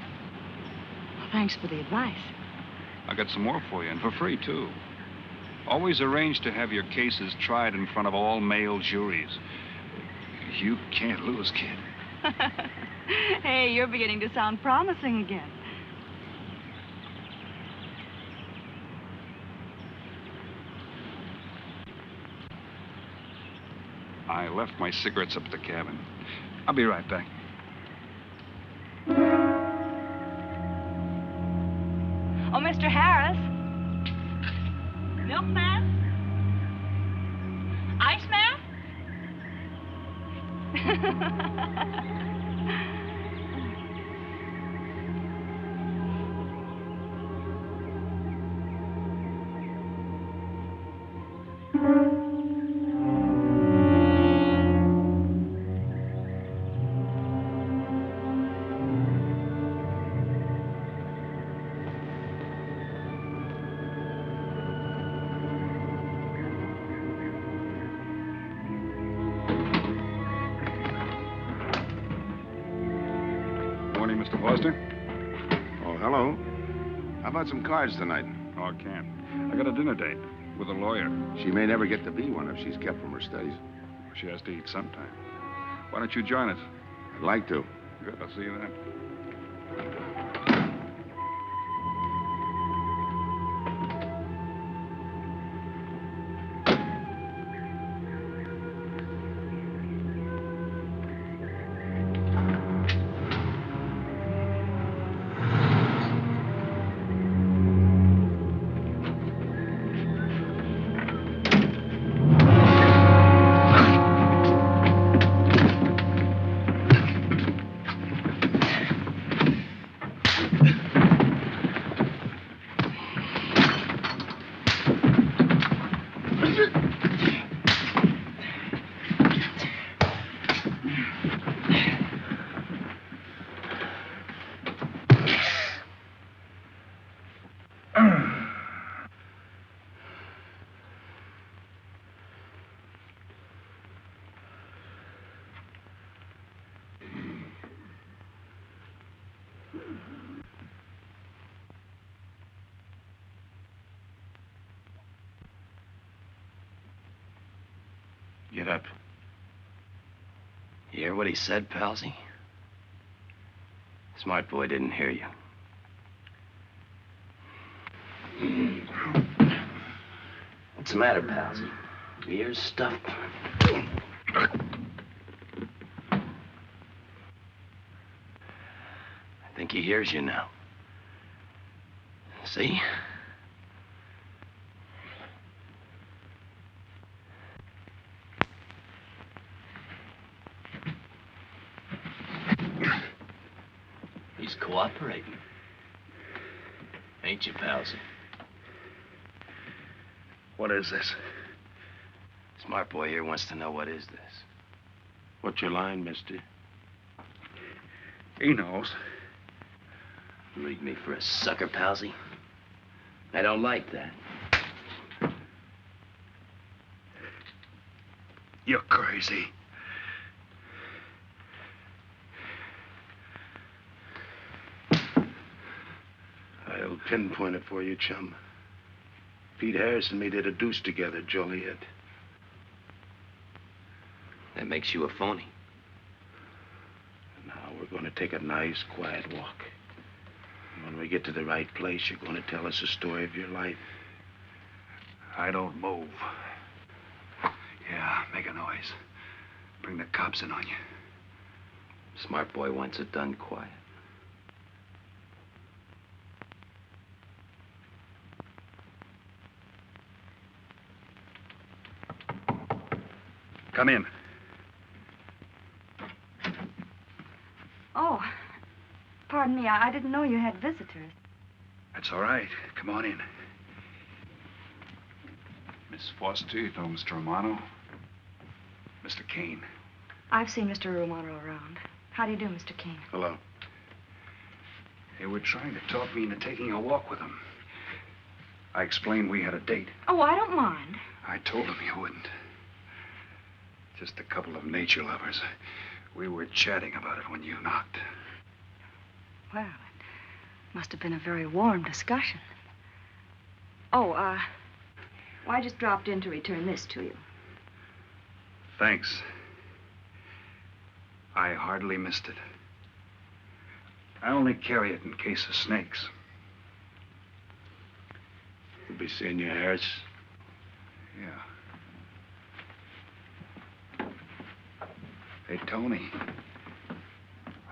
Well, thanks for the advice. I got some more for you, and for free, too. Always arrange to have your cases tried in front of all male juries. You can't lose, kid. Hey, you're beginning to sound promising again. I left my cigarettes up at the cabin. I'll be right back. Oh, Mr. Harris. Milkman? Iceman? Morning, Mr. Foster. Oh, hello. How about some cards tonight? Oh, I can't. I got a dinner date with a lawyer. She may never get to be one if she's kept from her studies. She has to eat sometime. Why don't you join us? I'd like to. Good, I'll see you then. Get up. You hear what he said, Palsy? Smart boy didn't hear you. What's the matter, Palsy? Your ears stuffed? I think he hears you now. See? He's cooperating. Ain't you, Palsy? What is this? Smart boy here wants to know what is this. What's your line, mister? He knows. Leave me for a sucker, Palsy. I don't like that. You're crazy. I'll pinpoint it for you, chum. Pete Harris and me did a deuce together, Joliet. That makes you a phony. Now we're going to take a nice, quiet walk. When we get to the right place, you're going to tell us the story of your life. I don't move. Yeah, make a noise. Bring the cops in on you. Smart boy wants it done quiet. Come in. Oh, pardon me. I didn't know you had visitors. That's all right. Come on in. Miss Foster, you know Mr. Romano? Mr. Kane. I've seen Mr. Romano around. How do you do, Mr. Kane? Hello. They were trying to talk me into taking a walk with them. I explained we had a date. Oh, I don't mind. I told them you wouldn't. Just a couple of nature lovers. We were chatting about it when you knocked. Well, it must have been a very warm discussion. Oh, well, I just dropped in to return this to you. Thanks. I hardly missed it. I only carry it in case of snakes. You'll be seeing your Harris? Yeah. Hey, Tony.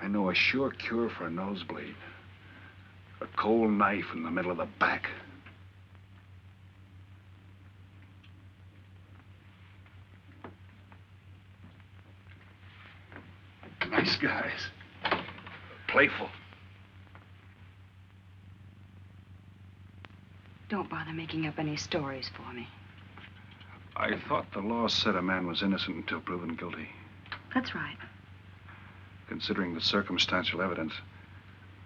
I know a sure cure for a nosebleed. A cold knife in the middle of the back. Nice guys. Playful. Don't bother making up any stories for me. I thought the law said a man was innocent until proven guilty. That's right. Considering the circumstantial evidence,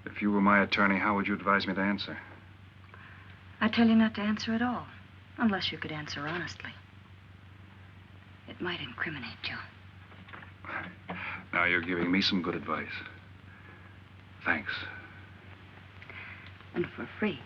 if you were my attorney, how would you advise me to answer? I tell you not to answer at all, unless you could answer honestly. It might incriminate you. Now you're giving me some good advice. Thanks. And for free.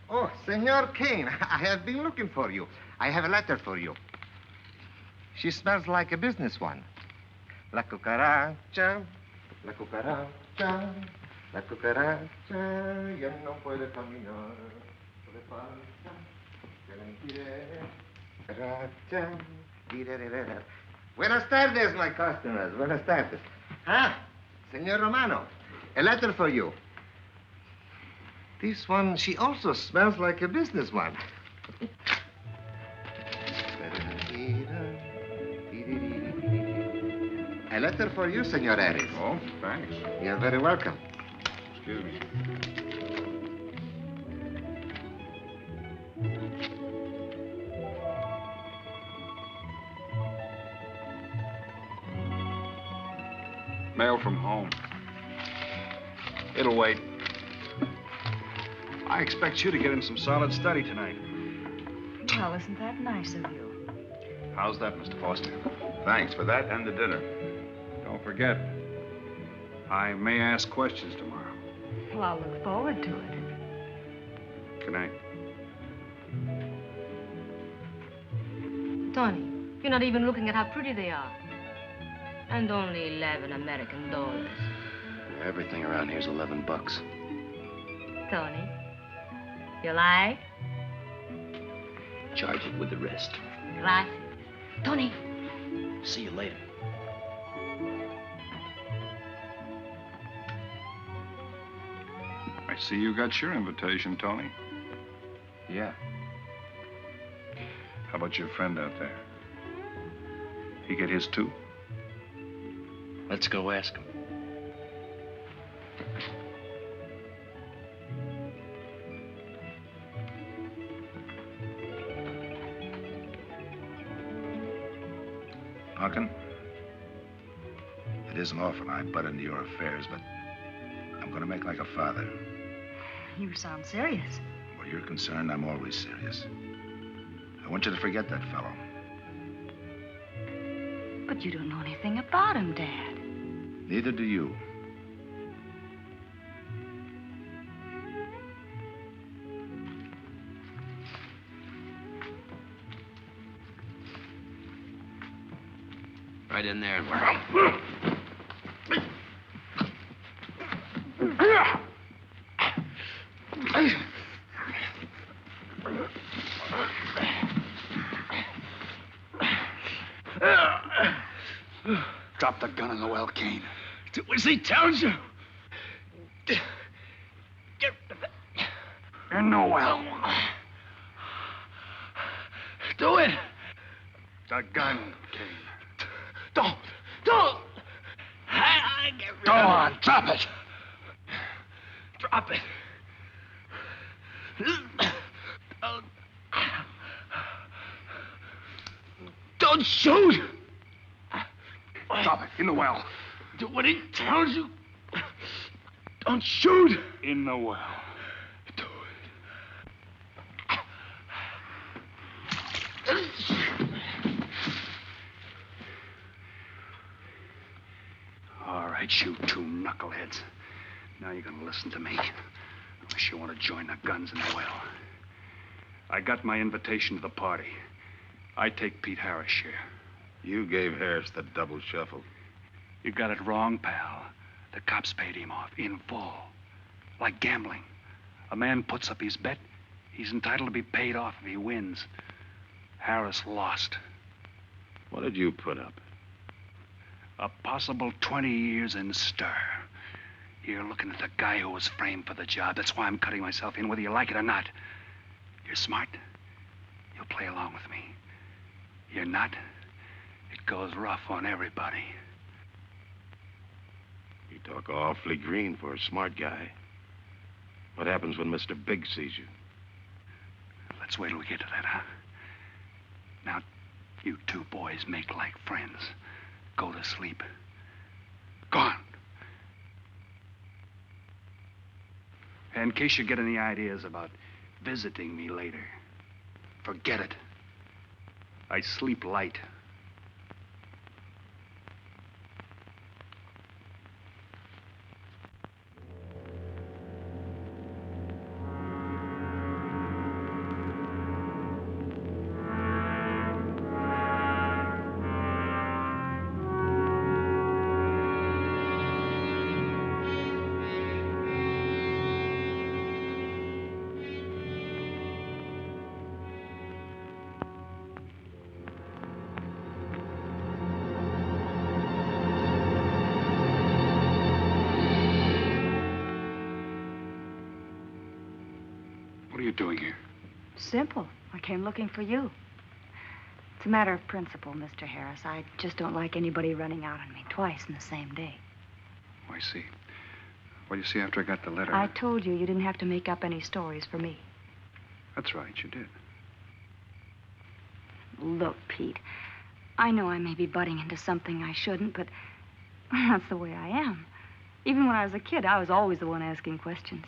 Oh, Senor Kane, I have been looking for you. I have a letter for you. She smells like a business one. La cucaracha, la cucaracha. La cucaracha ya no puede caminar. Le falta que le impide. Cucaracha. Buenas tardes, my customers. Buenas tardes. Ah, Senor Romano, a letter for you. This one, she also smells like a businessman. A letter for you, Senor Harris. Oh, thanks. You're very welcome. Excuse me. Mail from home. It'll wait. I expect you to get in some solid study tonight. Well, isn't that nice of you? How's that, Mr. Foster? Thanks for that and the dinner. Don't forget, I may ask questions tomorrow. Well, I'll look forward to it. Good night. Tony, you're not even looking at how pretty they are. And only 11 American dollars. Everything around here's $11. Tony, you like? Charge it with the rest. Gracias. Tony. See you later. I see you got your invitation, Tony. Yeah. How about your friend out there? He get his too? Let's go ask him. Punkin, it isn't often I butt into your affairs, but I'm going to make like a father. You sound serious. Where you're concerned, I'm always serious. I want you to forget that fellow. But you don't know anything about him, Dad. Neither do you. Right in there. Drop the gun in the well, Kane. Do as he tells you. Get in the well. Do it. The gun, Kane. Don't. Go on, drop it. Drop it. Don't shoot. Drop it in the well. Do what he tells you. Don't shoot. In the well. Do All right, you two knuckleheads. Now you're gonna listen to me. Unless you want to join the guns in the well. I got my invitation to the party. I take Pete Harris' share. You gave Harris the double shuffle. You got it wrong, pal. The cops paid him off in full. Like gambling. A man puts up his bet, he's entitled to be paid off if he wins. Harris lost. What did you put up? A possible 20 years in stir. You're looking at the guy who was framed for the job. That's why I'm cutting myself in, whether you like it or not. You're smart. You'll play along with me. You're not. It goes rough on everybody. You talk awfully green for a smart guy. What happens when Mr. Big sees you? Let's wait till we get to that, huh? Now, you two boys make like friends. Go to sleep. Go on. In case you get any ideas about visiting me later, forget it. I sleep light. are you doing here? Simple. I came looking for you. It's a matter of principle, Mr. Harris. I just don't like anybody running out on me twice in the same day. Oh, I see. Well, you see, after I got the letter... I told you didn't have to make up any stories for me. That's right, you did. Look, Pete, I know I may be butting into something I shouldn't, but that's the way I am. Even when I was a kid, I was always the one asking questions.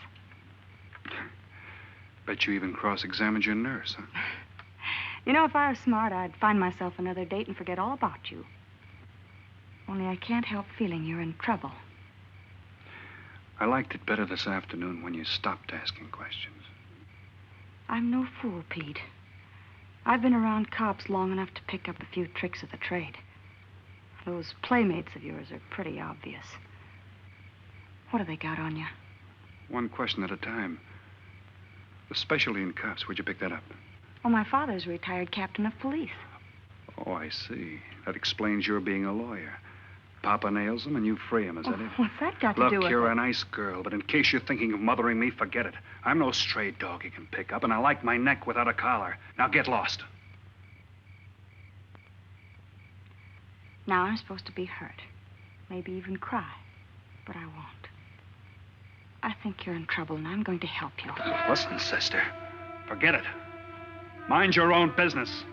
Bet you even cross-examined your nurse, huh? You know, if I was smart, I'd find myself another date and forget all about you. Only I can't help feeling you're in trouble. I liked it better this afternoon when you stopped asking questions. I'm no fool, Pete. I've been around cops long enough to pick up a few tricks of the trade. Those playmates of yours are pretty obvious. What have they got on you? One question at a time. The specialty in cops, where'd you pick that up? Well, my father's a retired captain of police. Oh, I see. That explains your being a lawyer. Papa nails them and you free him, is that it? What's that got to do with it? Look, you're a nice girl, but in case you're thinking of mothering me, forget it. I'm no stray dog you can pick up, and I like my neck without a collar. Now get lost. Now I'm supposed to be hurt. Maybe even cry. But I won't. I think you're in trouble, and I'm going to help you. Listen, sister. Forget it. Mind your own business.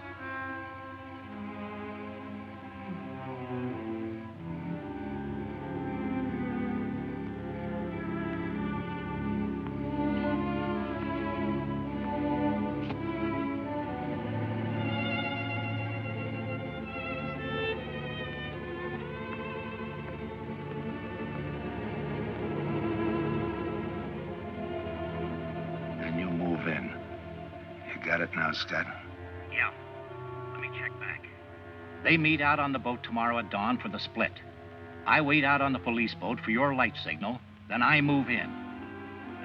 Scott? Yeah. Let me check back. They meet out on the boat tomorrow at dawn for the split. I wait out on the police boat for your light signal, then I move in.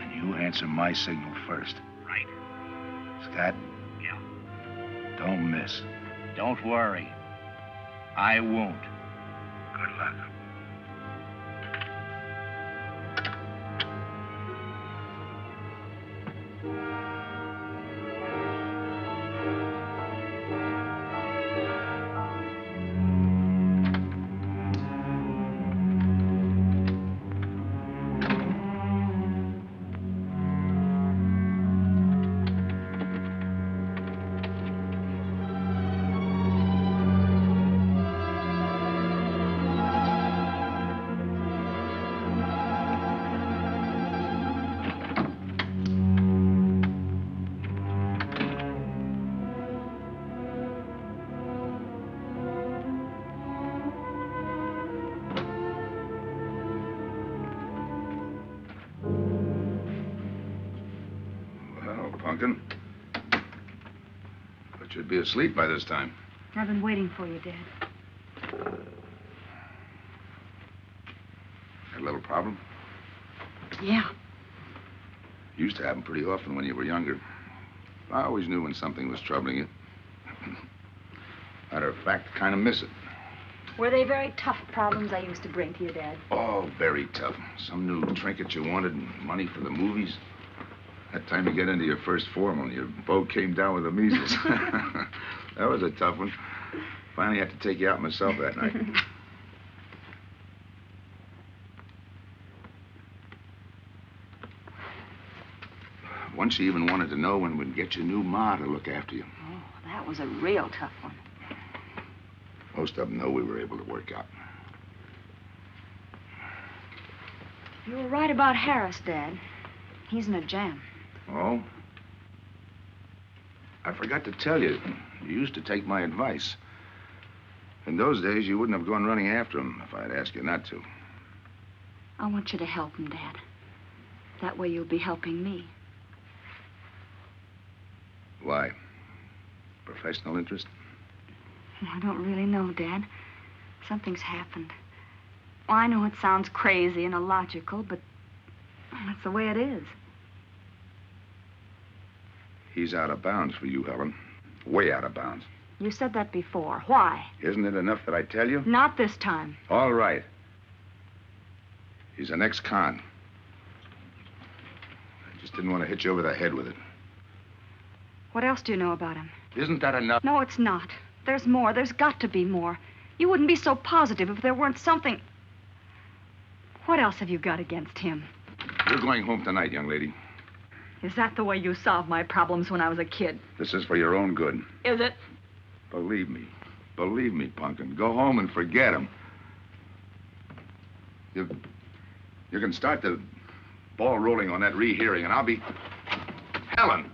And you answer my signal first. Right. Scott? Yeah. Don't miss. Don't worry. I won't. Good luck. Pumpkin. But you'd be asleep by this time. I've been waiting for you, Dad. Had a little problem? Yeah. Used to happen pretty often when you were younger. I always knew when something was troubling you. Matter of fact, kind of miss it. Were they very tough problems I used to bring to you, Dad? Oh, very tough. Some new trinket you wanted and money for the movies. That time you get into your first formal, your boat came down with the measles. That was a tough one. Finally had to take you out myself that night. Once you even wanted to know when we'd get your new ma to look after you. Oh, that was a real tough one. Most of them know we were able to work out. You were right about Harris, Dad. He's in a jam. Oh? I forgot to tell you. You used to take my advice. In those days, you wouldn't have gone running after him if I'd asked you not to. I want you to help him, Dad. That way you'll be helping me. Why? Professional interest? I don't really know, Dad. Something's happened. Well, I know it sounds crazy and illogical, but that's the way it is. He's out of bounds for you, Helen. Way out of bounds. You said that before. Why? Isn't it enough that I tell you? Not this time. All right. He's an ex-con. I just didn't want to hit you over the head with it. What else do you know about him? Isn't that enough? No, it's not. There's more. There's got to be more. You wouldn't be so positive if there weren't something... What else have you got against him? You're going home tonight, young lady. Is that the way you solved my problems when I was a kid? This is for your own good. Is it? Believe me. Believe me, Punkin. Go home and forget him. You can start the ball rolling on that rehearing, and I'll be... Helen!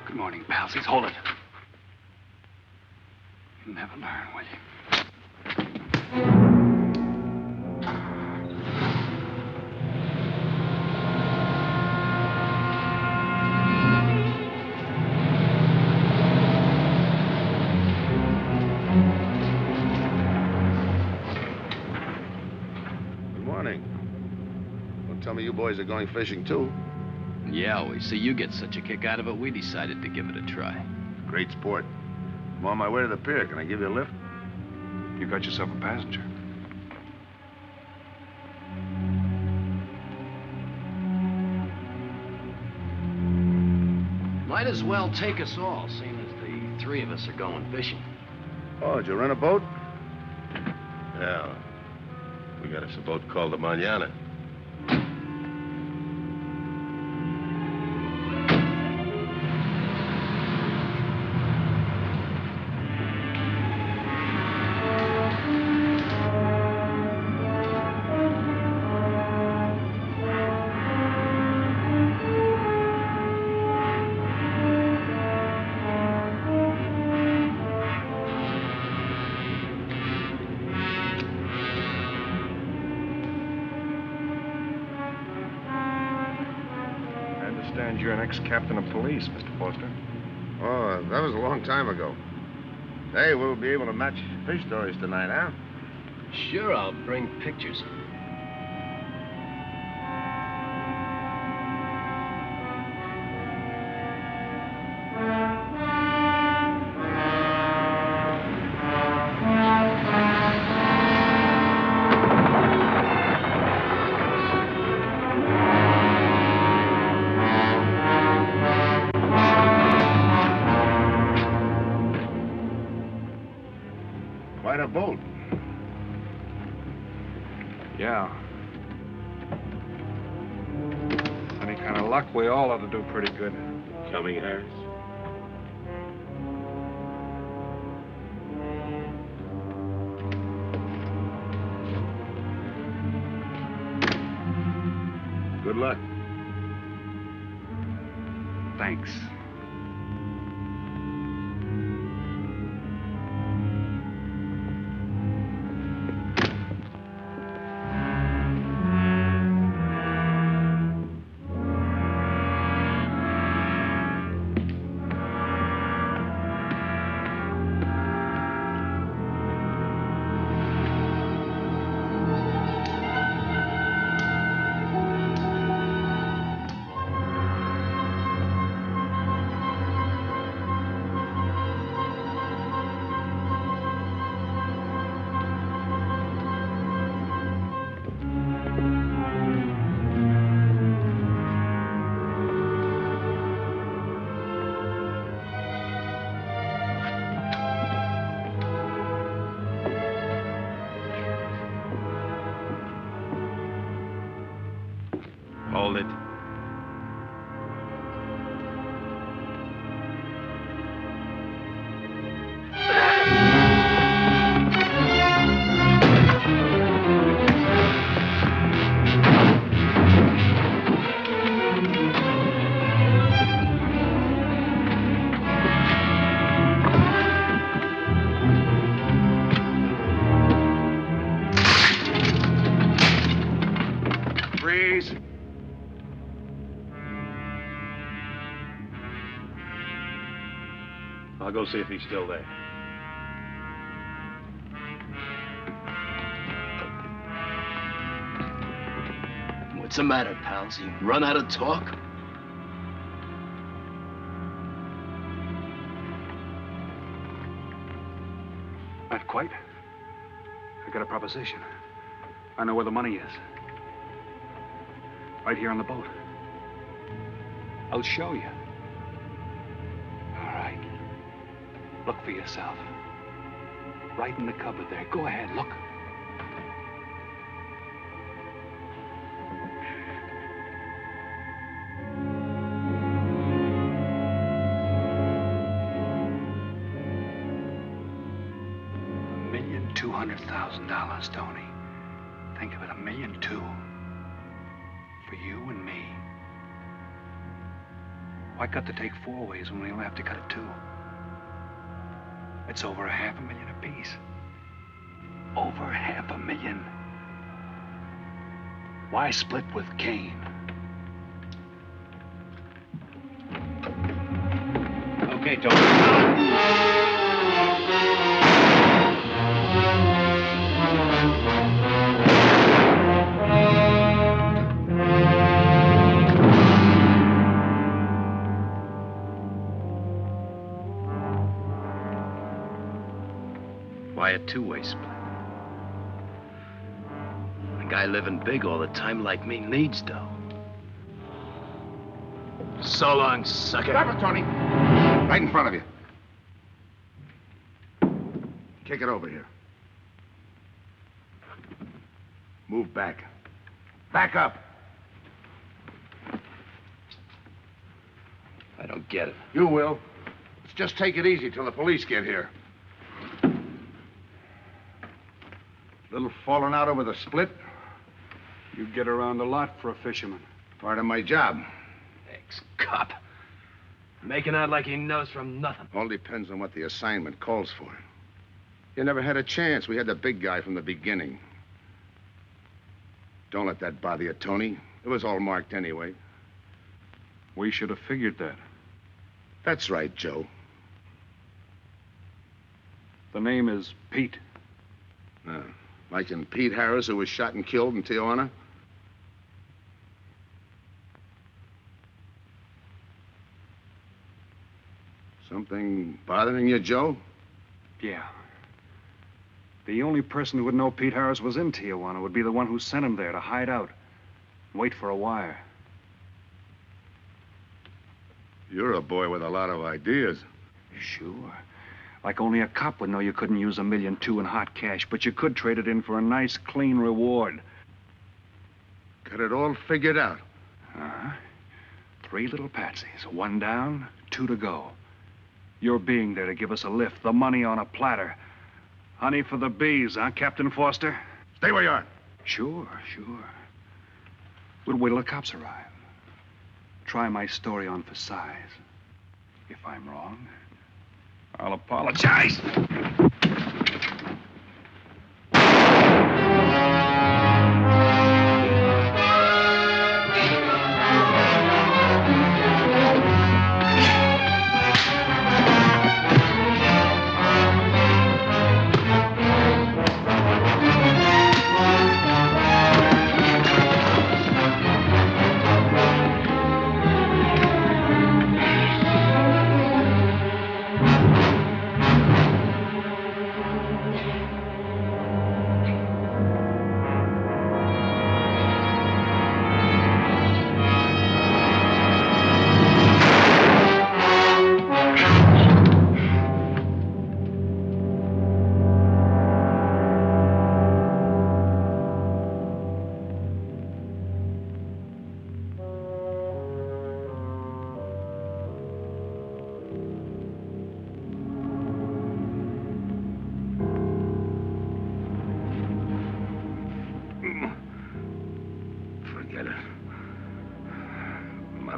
Good morning, palsies. Hold it. You'll never learn, will you? Good morning. Don't tell me you boys are going fishing, too. Yeah, we see you get such a kick out of it, we decided to give it a try. Great sport. I'm on my way to the pier. Can I give you a lift? You got yourself a passenger. Might as well take us all, seeing as the three of us are going fishing. Oh, did you rent a boat? Yeah. We got us a boat called the Manana. You're an ex-captain of police, Mr. Foster. Oh, that was a long time ago. Hey, we'll be able to match fish stories tonight, huh? Sure, I'll bring pictures. Quite a boat. Yeah. Any kind of luck, we all ought to do pretty good. Coming, Harris? Good luck. Thanks. hold it. Freeze. I'll go see if he's still there. What's the matter, pals? You run out of talk? Not quite. I got a proposition. I know where the money is. Right here on the boat. I'll show you. All right. Look for yourself. Right in the cupboard there. Go ahead, look. $1,200,000, Tony. Think of it, $1.2 million. For you and me. Why cut the take 4 ways when we only have to cut it 2? It's over $500,000 apiece. Over $500,000. Why split with Kane? Okay, Tony. Why a two-way split? A guy living big all the time like me needs dough. So long, sucker. Stop it, Tony. Right in front of you. Kick it over here. Move back. Back up. I don't get it. You will. Let's just take it easy till the police get here. Little falling out over the split. You get around a lot for a fisherman. Part of my job. Ex-cop. Making out like he knows from nothing. All depends on what the assignment calls for. You never had a chance. We had the big guy from the beginning. Don't let that bother you, Tony. It was all marked anyway. We should have figured that. That's right, Joe. The name is Pete. Like in Pete Harris, who was shot and killed in Tijuana? Something bothering you, Joe? Yeah. The only person who would know Pete Harris was in Tijuana would be the one who sent him there to hide out. Wait for a wire. You're a boy with a lot of ideas. Sure. Like only a cop would know you couldn't use $1.2 million in hot cash, but you could trade it in for a nice, clean reward. Got it all figured out. 3 little patsies. 1 down, 2 to go. Your being there to give us a lift. The money on a platter. Honey for the bees, huh, Captain Foster? Stay where you are. Sure. We'll wait till the cops arrive. Try my story on for size. If I'm wrong, I'll apologize.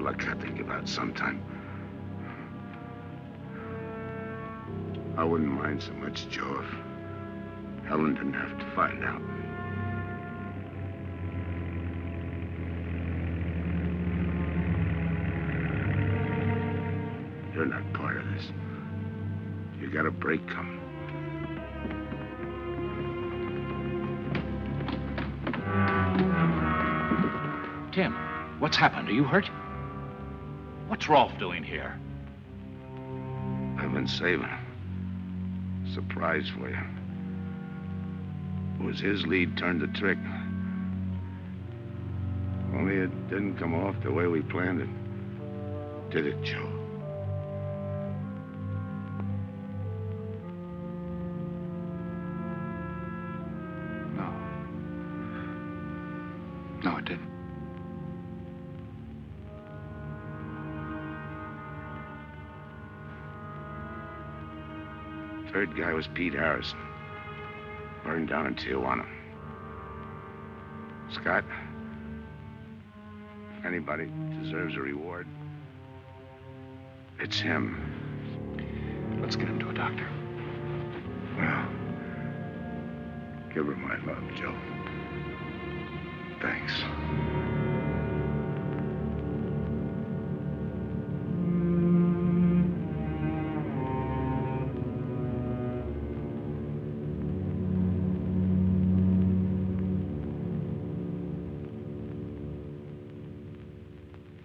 luck had to give out sometime. I wouldn't mind so much, Joe, if Helen didn't have to find out. You're not part of this. You got a break coming. Tim, what's happened? Are you hurt? What's Rolfe doing here? I've been saving a surprise for you. It was his lead turned the trick. Only it didn't come off the way we planned it. Did it, Joe? No, it didn't. Third guy was Pete Harrison. Burned down in Tijuana. Scott, if anybody deserves a reward, it's him. Let's get him to a doctor. Well, give her my love, Joe. Thanks.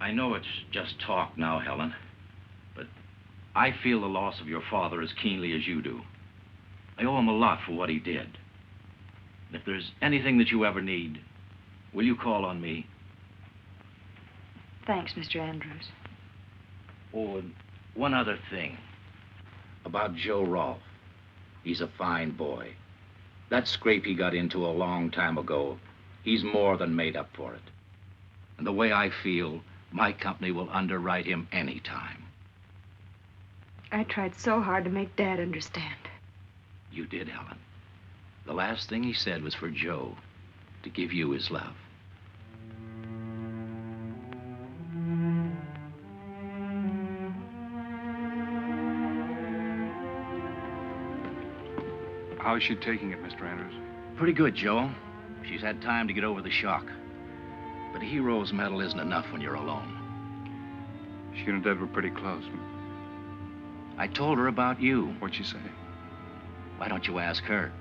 I know it's just talk now, Helen, but I feel the loss of your father as keenly as you do. I owe him a lot for what he did. And if there's anything that you ever need, will you call on me? Thanks, Mr. Andrews. Oh, and one other thing. About Joe Rolfe. He's a fine boy. That scrape he got into a long time ago, he's more than made up for it. And the way I feel, my company will underwrite him any time. I tried so hard to make Dad understand. You did, Helen. The last thing he said was for Joe to give you his love. How is she taking it, Mr. Andrews? Pretty good, Joe. She's had time to get over the shock. But a hero's medal isn't enough when you're alone. She and Dad were pretty close. I told her about you. What'd she say? Why don't you ask her?